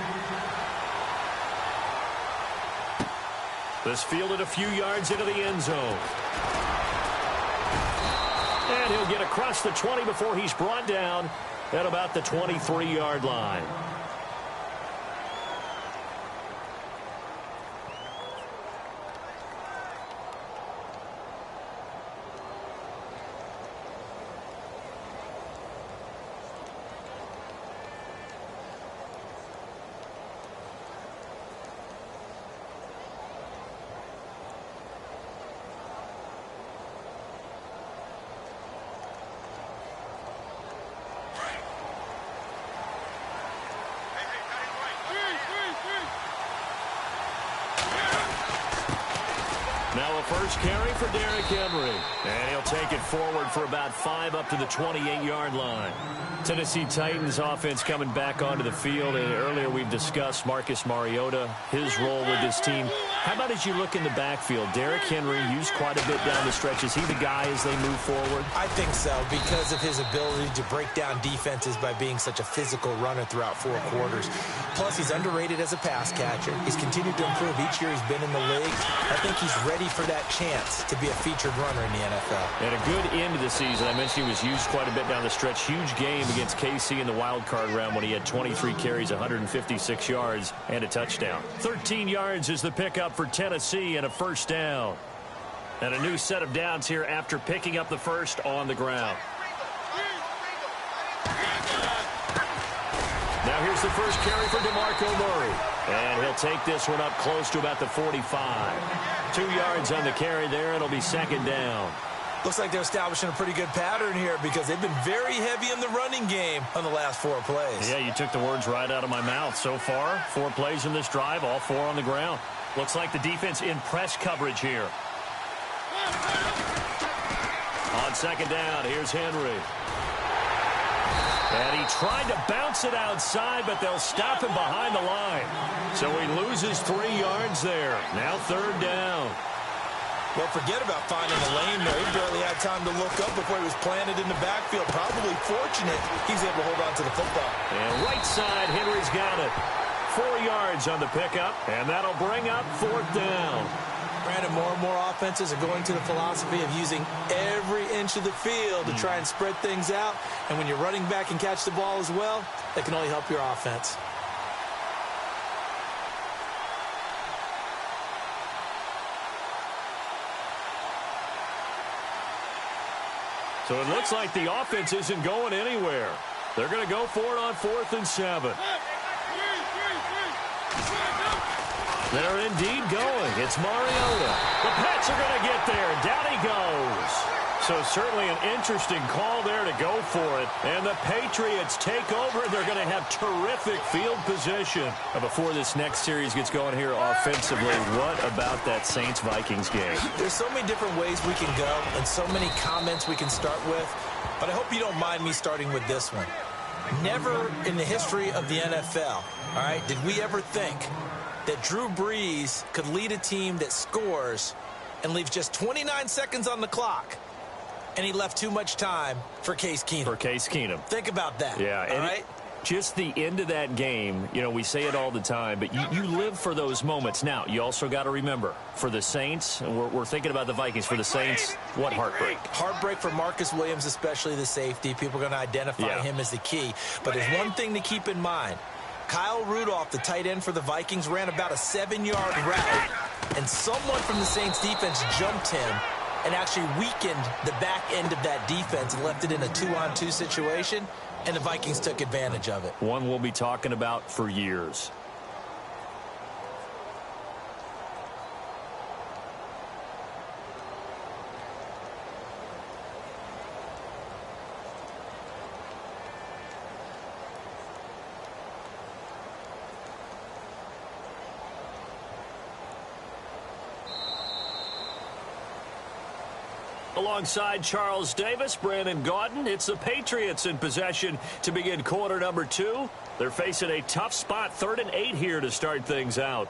This fielded a few yards into the end zone. And he'll get across the 20 before he's brought down at about the 23-yard line. Now a first carry for Derrick Henry. And he'll take it forward for about 5 up to the 28-yard line. Tennessee Titans offense coming back onto the field. And earlier we've discussed Marcus Mariota, his role with this team. How about as you look in the backfield? Derrick Henry used quite a bit down the stretch. Is he the guy as they move forward? I think so, because of his ability to break down defenses by being such a physical runner throughout 4 quarters. Plus, he's underrated as a pass catcher. He's continued to improve each year he's been in the league. I think he's ready for that chance to be a featured runner in the NFL. And a good end to the season. I mentioned he was used quite a bit down the stretch. Huge game against KC in the wild card round when he had 23 carries, 156 yards, and a touchdown. 13 yards is the pickup for Tennessee and a first down. And a new set of downs here after picking up the first on the ground. Now here's the first carry for DeMarco Murray. And he'll take this one up close to about the 45. 2 yards on the carry there. It'll be second down. Looks like they're establishing a pretty good pattern here because they've been very heavy in the running game on the last 4 plays. Yeah, you took the words right out of my mouth. So far, 4 plays in this drive, all 4 on the ground. Looks like the defense in press coverage here. On second down, here's Henry. And he tried to bounce it outside, but they'll stop him behind the line. So he loses 3 yards there. Now third down. Well, forget about finding a lane there. He barely had time to look up before he was planted in the backfield. Probably fortunate he's able to hold on to the football. And right side, Henry's got it. 4 yards on the pickup, and that'll bring up fourth down. Brandon, more and more offenses are going to the philosophy of using every inch of the field to try and spread things out. And when you're running back and catch the ball as well, that can only help your offense. So it looks like the offense isn't going anywhere. They're going to go for it on 4th and 7. They're indeed going. It's Mariota. The Pets are going to get there. Down he goes. So certainly an interesting call there to go for it. And the Patriots take over. They're going to have terrific field position. Now before this next series gets going here offensively, what about that Saints-Vikings game? There's so many different ways we can go and so many comments we can start with. But I hope you don't mind me starting with this one. Never in the history of the NFL, all right, did we ever think that Drew Brees could lead a team that scores and leaves just 29 seconds on the clock, and he left too much time for Case Keenum. For Case Keenum. Think about that. Yeah, all right? Just the end of that game, you know, we say it all the time, but you live for those moments. Now, you also got to remember, for the Saints, and we're thinking about the Vikings, for the Saints, what heartbreak. Heartbreak for Marcus Williams, especially the safety. People are going to identify him as the key. But there's one thing to keep in mind. Kyle Rudolph, the tight end for the Vikings, ran about a 7-yard route, and someone from the Saints defense jumped him and actually weakened the back end of that defense and left it in a 2-on-2 situation, and the Vikings took advantage of it. One we'll be talking about for years. Alongside Charles Davis, Brandon Gaudin, it's the Patriots in possession to begin quarter number 2. They're facing a tough spot, 3rd and 8 here to start things out.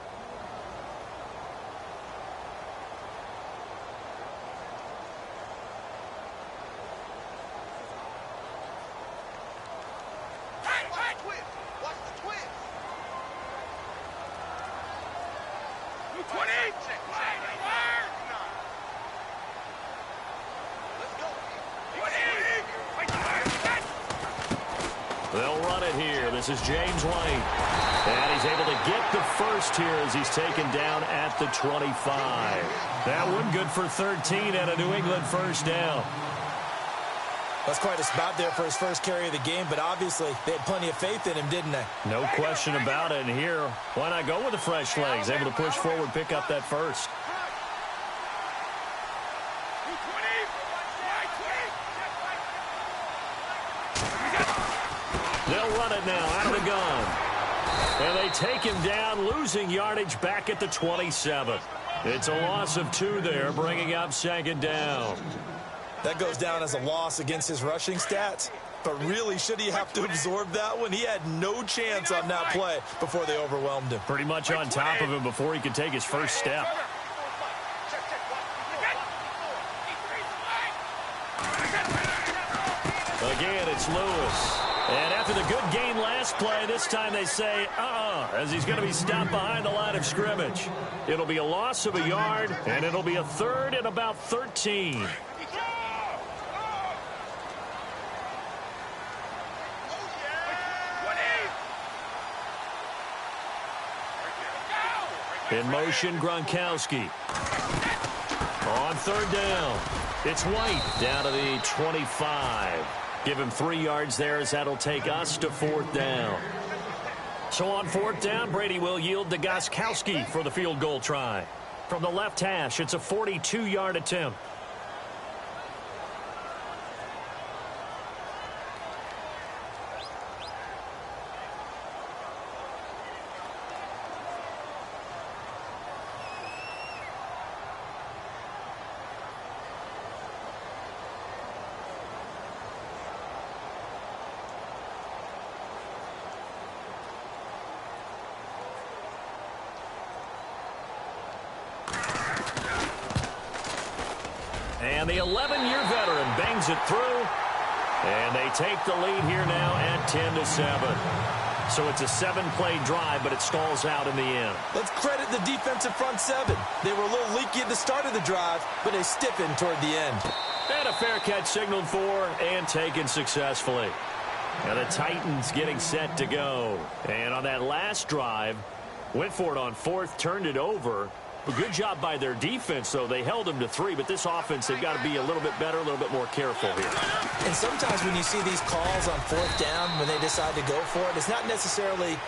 They'll run it here. This is James White. And he's able to get the first here as he's taken down at the 25. That one good for 13 and a New England first down. That's quite a spot there for his first carry of the game, but obviously they had plenty of faith in him, didn't they? No question about it. And here, why not go with the fresh legs? Able to push forward, pick up that first. They'll run it now out of the gun. And they take him down, losing yardage back at the 27. It's a loss of 2 there, bringing up second down. That goes down as a loss against his rushing stats. But really, should he have to absorb that one? He had no chance on that play before they overwhelmed him. Pretty much on top of him before he could take his first step. Again, it's Lewis. And after the good gain last play, this time they say, as he's going to be stopped behind the line of scrimmage. It'll be a loss of a yard, and it'll be a 3rd and about 13. In motion, Gronkowski. On 3rd down, it's White down to the 25. Give him 3 yards there as that'll take us to 4th down. So on 4th down, Brady will yield to Gostkowski for the field goal try. From the left hash, it's a 42-yard attempt. And the 11-year veteran bangs it through. And they take the lead here now at 10-7. So it's a 7-play drive, but it stalls out in the end. Let's credit the defensive front seven. They were a little leaky at the start of the drive, but they stiffened toward the end. And a fair catch signaled for and taken successfully. And the Titans getting set to go. And on that last drive, went for it on fourth, turned it over. A good job by their defense, though. They held them to 3, but this offense, they've got to be a little bit better, a little bit more careful here. And sometimes when you see these calls on fourth down, when they decide to go for it, it's not necessarily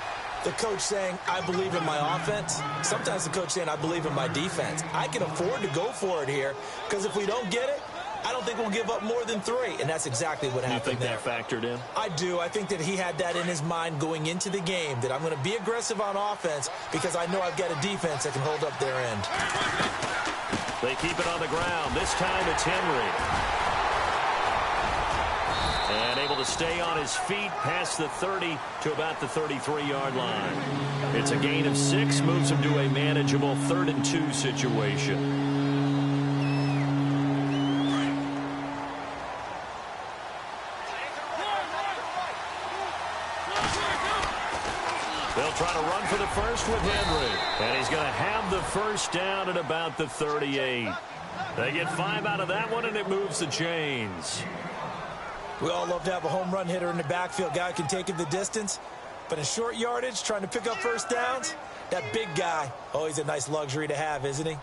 the coach saying, I believe in my offense. Sometimes the coach saying, I believe in my defense. I can afford to go for it here, because if we don't get it, I don't think we'll give up more than 3, and that's exactly what happened there. You think that factored in? I do. I think that he had that in his mind going into the game, that I'm going to be aggressive on offense because I know I've got a defense that can hold up their end. They keep it on the ground. This time it's Henry. And able to stay on his feet past the 30 to about the 33-yard line. It's a gain of 6, moves him to a manageable 3rd and 2 situation. They'll try to run for the first with Henry. And he's going to have the first down at about the 38. They get 5 out of that one, and it moves the chains. We all love to have a home run hitter in the backfield. Guy can take it the distance. But in short yardage, trying to pick up first downs, that big guy, oh, he's a nice luxury to have, isn't he?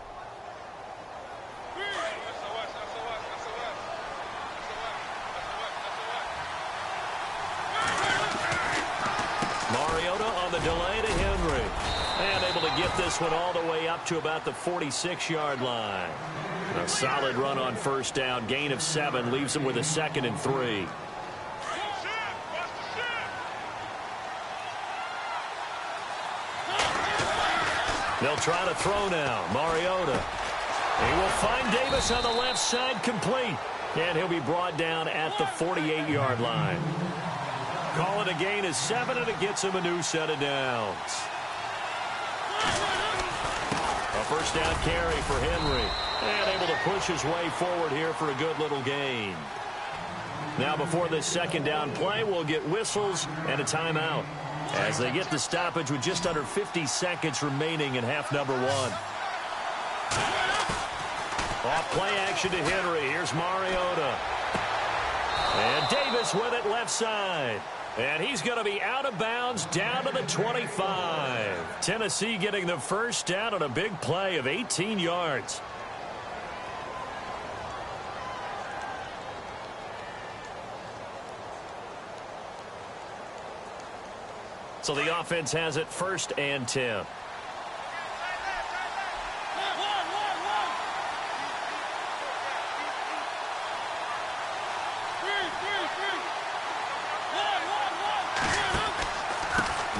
Delay to Henry. And able to get this one all the way up to about the 46-yard line. A solid run on first down. Gain of 7 leaves him with a 2nd and 3. They'll try to throw now. Mariota. He will find Davis on the left side, complete. And he'll be brought down at the 48-yard line. Call it a gain of 7, and it gets him a new set of downs. A first down carry for Henry. And able to push his way forward here for a good little gain. Now before this second down play, we'll get whistles and a timeout as they get the stoppage with just under 50 seconds remaining in half number 1. Off play action to Henry. Here's Mariota. And Davis with it left side. And he's going to be out of bounds down to the 25. Tennessee getting the first down on a big play of 18 yards. So the offense has it 1st and 10.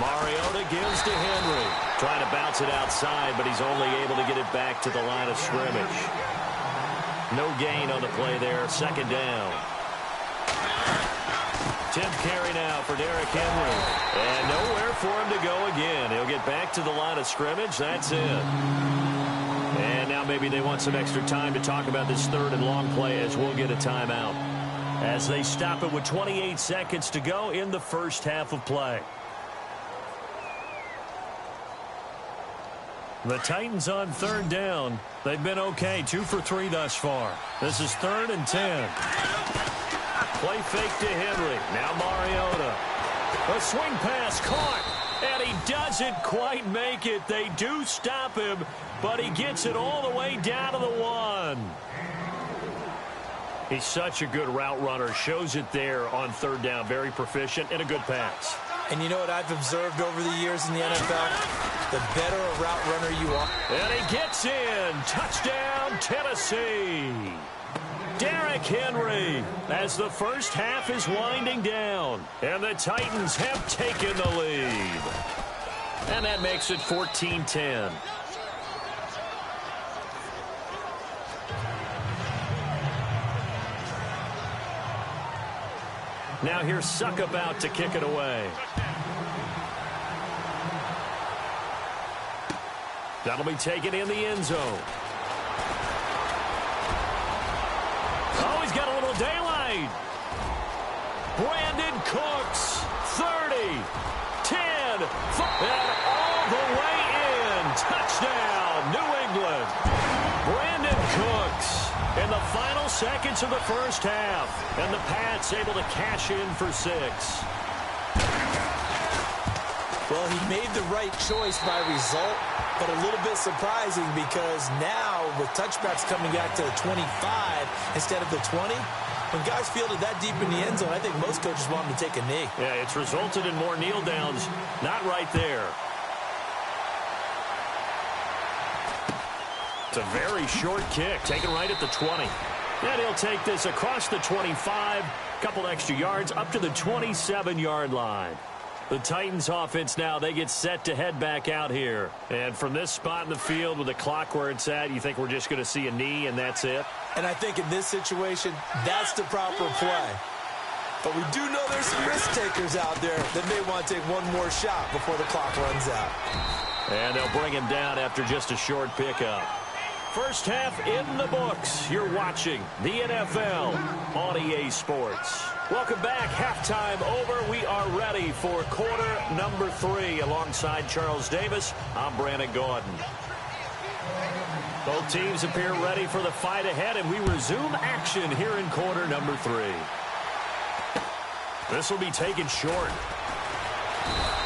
Mariota gives to Henry. Trying to bounce it outside, but he's only able to get it back to the line of scrimmage. No gain on the play there. 2nd down. 10th carry now for Derrick Henry. And nowhere for him to go again. He'll get back to the line of scrimmage. That's it. And now maybe they want some extra time to talk about this 3rd and long play as we'll get a timeout. As they stop it with 28 seconds to go in the first half of play. The Titans on 3rd down. They've been okay, 2 for 3 thus far. This is 3rd and 10. Play fake to Henry. Now Mariota. A swing pass caught. And he doesn't quite make it. They do stop him, but he gets it all the way down to the 1. He's such a good route runner. Shows it there on 3rd down. Very proficient and a good pass. And you know what I've observed over the years in the NFL? The better a route runner you are. And he gets in. Touchdown, Tennessee. Derrick Henry as the first half is winding down. And the Titans have taken the lead. And that makes it 14-10. Now here's Suckup out to kick it away. That'll be taken in the end zone. lead. Brandon Cooks, 30, 10, and all the way in. Touchdown, New England. Brandon Cooks in the final seconds of the first half. And the Pats able to cash in for 6. Well, he made the right choice by result, but a little bit surprising because now with touchbacks coming back to the 25 instead of the 20, when guys fielded that deep in the end zone, I think most coaches want them to take a knee. Yeah, it's resulted in more kneel downs. Not right there. It's a very short kick, taken right at the 20. And he'll take this across the 25, couple extra yards, up to the 27-yard line. The Titans offense now, they get set to head back out here. And from this spot in the field with the clock where it's at, you think we're just going to see a knee and that's it? And I think in this situation, that's the proper play. But we do know there's some risk takers out there that may want to take one more shot before the clock runs out. And they'll bring him down after just a short pickup. First half in the books. You're watching the NFL on EA Sports. Welcome back. Halftime over. We are ready for quarter number 3. Alongside Charles Davis, I'm Brandon Gordon. Both teams appear ready for the fight ahead, and we resume action here in quarter number 3. This will be taken short.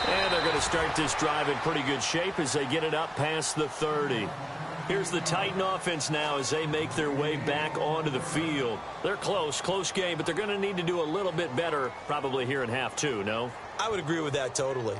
And they're going to start this drive in pretty good shape as they get it up past the 30. Here's the Titan offense now as they make their way back onto the field. They're close game, but they're going to need to do a little bit better probably here in half 2, no? I would agree with that totally.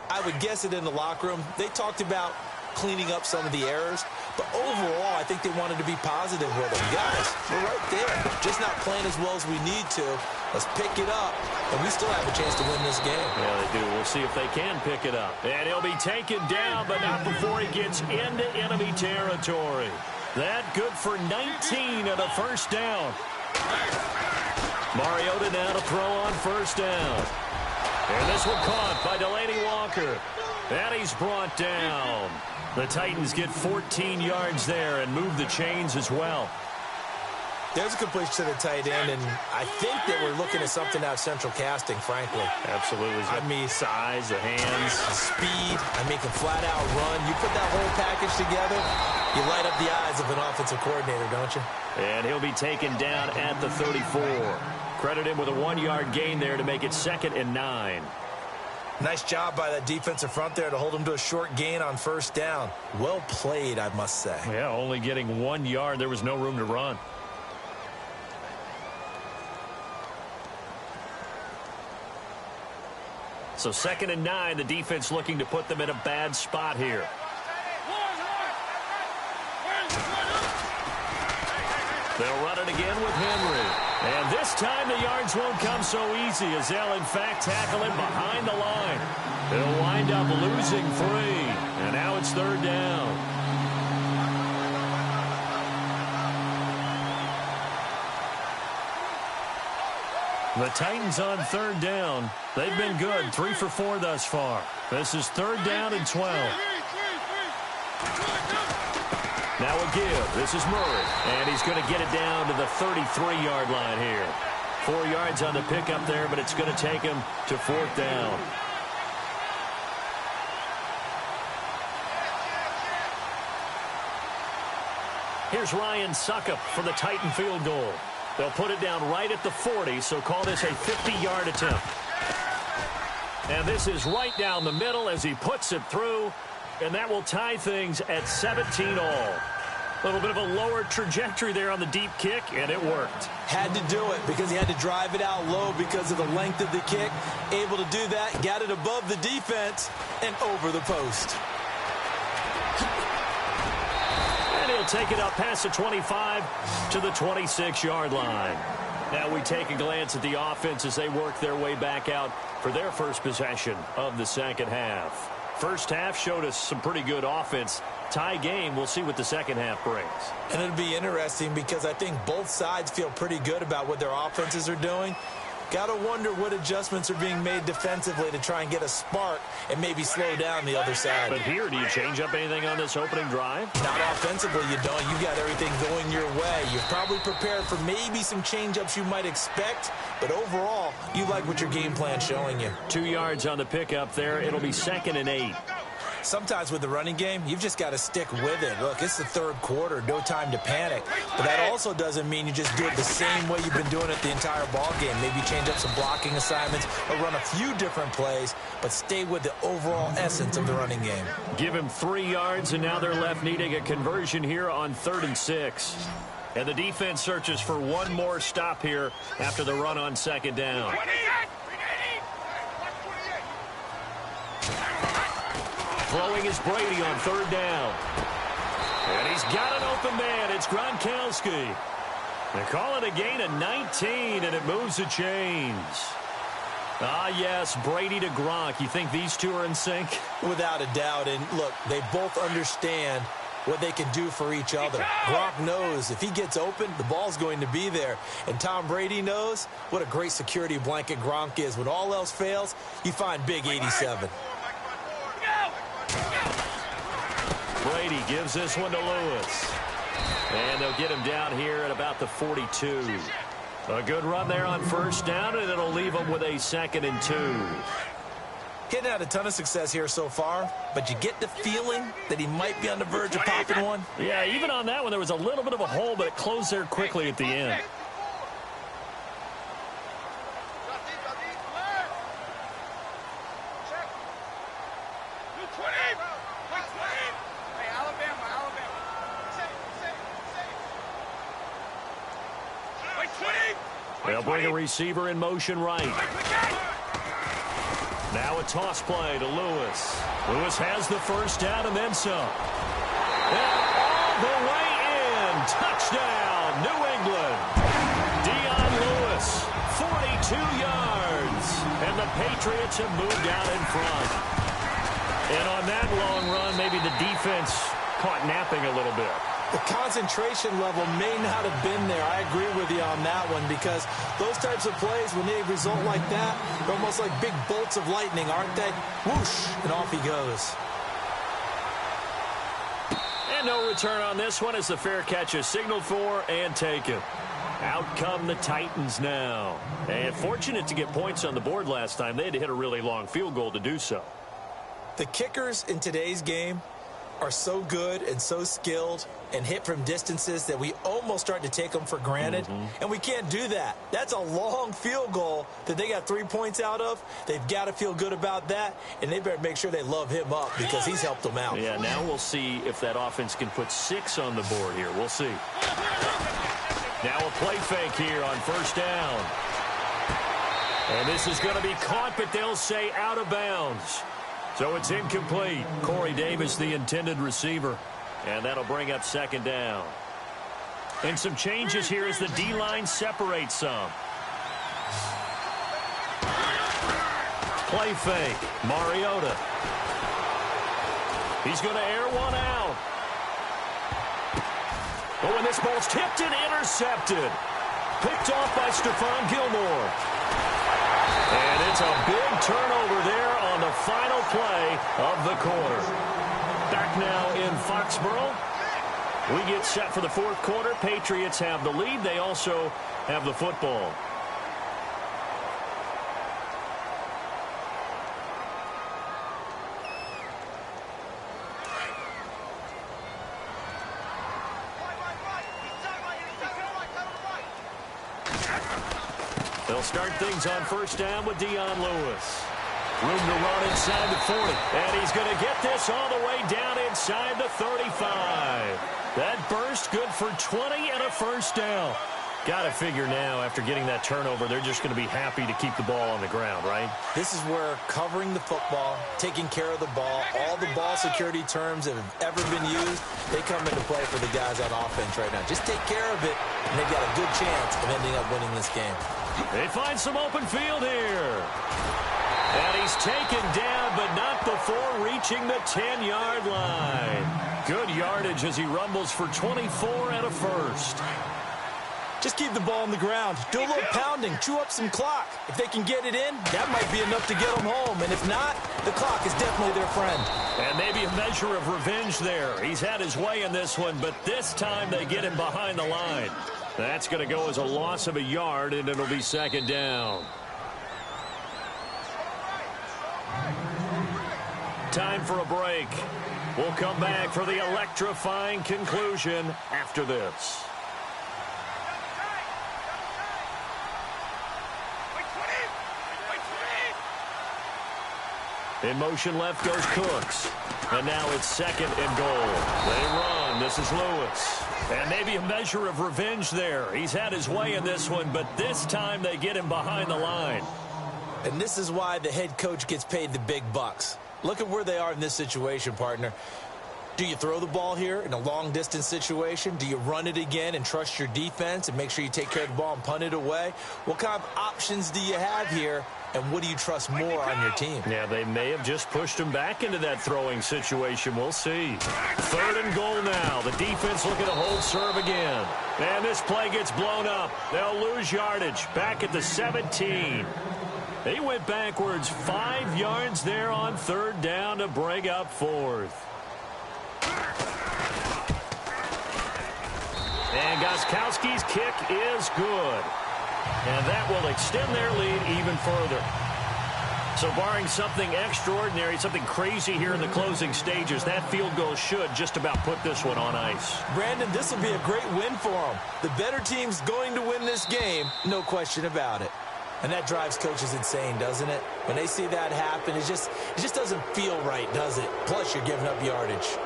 I would guess it in the locker room. They talked about cleaning up some of the errors, but overall, I think they wanted to be positive with them. Guys, we're right there. Just not playing as well as we need to. Let's pick it up, and we still have a chance to win this game. Yeah, they do. We'll see if they can pick it up. And he'll be taken down, but not before he gets into enemy territory. That good for 19 and a first down. Mariota now to throw on first down. And this one caught by Delaney Walker. And he's brought down. The Titans get 14 yards there and move the chains as well. There's a completion to the tight end, and I think that we're looking at something out of central casting, frankly. Absolutely. I mean, size, the hands, speed. I mean, can flat out run. You put that whole package together, you light up the eyes of an offensive coordinator, don't you? And he'll be taken down at the 34. Credit him with a 1-yard gain there to make it 2nd and 9. Nice job by that defensive front there to hold him to a short gain on first down. Well played, I must say. Yeah, only getting 1 yard. There was no room to run. So 2nd and 9, the defense looking to put them in a bad spot here. They'll run it again with Henry. And this time the yards won't come so easy as they'll in fact tackle him behind the line. They'll wind up losing 3. And now it's 3rd down. The Titans on 3rd down. They've been good, 3 for 4 thus far. This is 3rd down and 12. Now a give. This is Murray. And he's going to get it down to the 33-yard line here. 4 yards on the pickup there, but it's going to take him to 4th down. Here's Ryan Suckup for the Titan field goal. They'll put it down right at the 40, so call this a 50-yard attempt. And this is right down the middle as he puts it through, and that will tie things at 17 all. A little bit of a lower trajectory there on the deep kick, and it worked. Had to do it because he had to drive it out low because of the length of the kick. Able to do that, got it above the defense, and over the post. He'll take it up past the 25 to the 26-yard line. Now we take a glance at the offense as they work their way back out for their first possession of the second half. First half showed us some pretty good offense. Tie game, we'll see what the second half brings. And it'll be interesting because I think both sides feel pretty good about what their offenses are doing. Got to wonder what adjustments are being made defensively to try and get a spark and maybe slow down the other side. But here, do you change up anything on this opening drive? Not offensively, you don't. You got everything going your way. You're probably prepared for maybe some change-ups you might expect, but overall, you like what your game plan's showing you. 2 yards on the pickup there. It'll be 2nd and 8. Sometimes with the running game, you've just got to stick with it. Look, it's the third quarter, no time to panic. But that also doesn't mean you just do it the same way you've been doing it the entire ball game. Maybe change up some blocking assignments or run a few different plays, but stay with the overall essence of the running game. Give him 3 yards, and now they're left needing a conversion here on 3rd and 6. And the defense searches for one more stop here after the run on 2nd down. Throwing is Brady on 3rd down. And he's got an open man. It's Gronkowski. They call it a gain of 19, and it moves the chains. Ah, yes, Brady to Gronk. You think these two are in sync? Without a doubt. And, look, they both understand what they can do for each other. Gronk knows if he gets open, the ball's going to be there. And Tom Brady knows what a great security blanket Gronk is. When all else fails, you find big 87. Brady gives this one to Lewis. And they'll get him down here at about the 42. A good run there on 1st down, and it'll leave him with a 2nd and 2. Hitting out a ton of success here so far, but you get the feeling that he might be on the verge of popping one. Yeah, even on that one, there was a little bit of a hole, but it closed there quickly at the end. They'll bring a receiver in motion right. Now a toss play to Lewis. Lewis has the 1st down and then some. And all the way in. Touchdown, New England. Dion Lewis, 42 yards. And the Patriots have moved out in front. And on that long run, maybe the defense caught napping a little bit. The concentration level may not have been there. I agree with you on that one because those types of plays, when they result like that, they're almost like big bolts of lightning, aren't they? Whoosh, and off he goes. And no return on this one as the fair catch is signaled for and taken. Out come the Titans now. And fortunate to get points on the board last time. They had to hit a really long field goal to do so. The kickers in today's game are so good and so skilled and hit from distances that we almost start to take them for granted. And we can't do that. That's a long field goal that they got 3 points out of. They've got to feel good about that, and they better make sure they love him up because he's helped them out. Yeah, now we'll see if that offense can put 6 on the board here. We'll see. Now a play fake here on 1st down. And this is going to be caught, but they'll say out of bounds. So it's incomplete. Corey Davis, the intended receiver. And that'll bring up 2nd down. And some changes here as the D-line separates some. Play fake. Mariota. He's going to air one out. Oh, and this ball's tipped and intercepted. Picked off by Stephon Gilmore. And it's a big turnover there on the final play of the quarter. Back now in Foxborough. We get set for the 4th quarter. Patriots have the lead. They also have the football. They'll start things on 1st down with Dion Lewis. Room to run inside the 40. And he's going to get this all the way down inside the 35. That burst good for 20 and a 1st down. Got to figure now, after getting that turnover, they're just going to be happy to keep the ball on the ground, right? This is where covering the football, taking care of the ball, all the ball security terms that have ever been used, they come into play for the guys on offense right now. Just take care of it, and they've got a good chance of ending up winning this game. They find some open field here. And he's taken down, but not before reaching the 10-yard line. Good yardage as he rumbles for 24 and a 1st. Just keep the ball on the ground. Do a little pounding. Chew up some clock. If they can get it in, that might be enough to get them home. And if not, the clock is definitely their friend. And maybe a measure of revenge there. He's had his way in this one, but this time they get him behind the line. That's going to go as a loss of a yard, and it'll be second down. Time for a break. We'll come back for the electrifying conclusion after this. In motion left goes Cooks. And now it's second and goal. They run. This is Lewis. And maybe a measure of revenge there. He's had his way in this one, but this time they get him behind the line. And this is why the head coach gets paid the big bucks. Look at where they are in this situation, partner. Do you throw the ball here in a long-distance situation? Do you run it again and trust your defense and make sure you take care of the ball and punt it away? What kind of options do you have here, and what do you trust more on your team? Yeah, they may have just pushed him back into that throwing situation. We'll see. Third and goal now. The defense looking to hold serve again. And this play gets blown up. They'll lose yardage. Back at the 17. He went backwards 5 yards there on third down to break up fourth. And Gostkowski's kick is good. And that will extend their lead even further. So barring something extraordinary, something crazy here in the closing stages, that field goal should just about put this one on ice. Brandon, this will be a great win for them. The better team's going to win this game, no question about it. And that drives coaches insane, doesn't it? When they see that happen, it just doesn't feel right, does it? Plus, you're giving up yardage.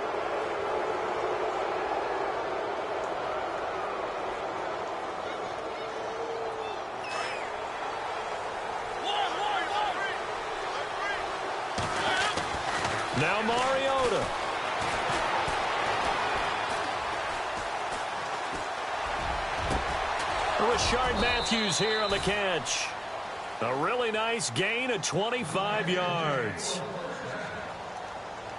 Now Mariota. Rashard Matthews here on the catch. A really nice gain of 25 yards.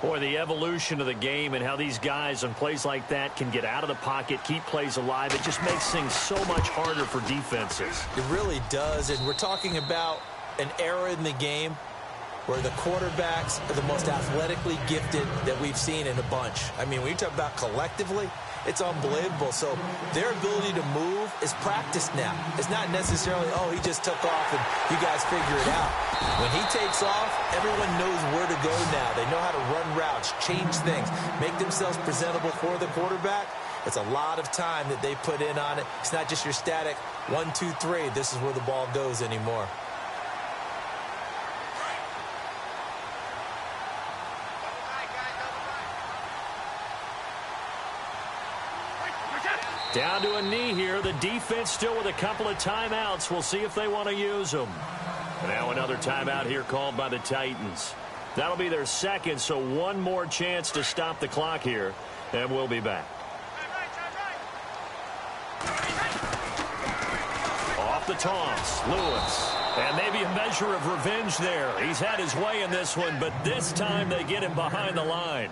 Boy, the evolution of the game and how these guys on plays like that can get out of the pocket, keep plays alive, it just makes things so much harder for defenses. It really does, and we're talking about an era in the game where the quarterbacks are the most athletically gifted that we've seen in a bunch. I mean, when you talk about collectively, it's unbelievable. So their ability to move is practiced now. It's not necessarily, oh, he just took off and you guys figure it out. When he takes off, everyone knows where to go now. They know how to run routes, change things, make themselves presentable for the quarterback. It's a lot of time that they put in on it. It's not just your static 1, 2, 3. This is where the ball goes anymore. Down to a knee here. The defense still with a couple of timeouts. We'll see if they want to use them. And now another timeout here called by the Titans. That'll be their second, so one more chance to stop the clock here, and we'll be back. Off the toss, Lewis. And maybe a measure of revenge there. He's had his way in this one, but this time they get him behind the line.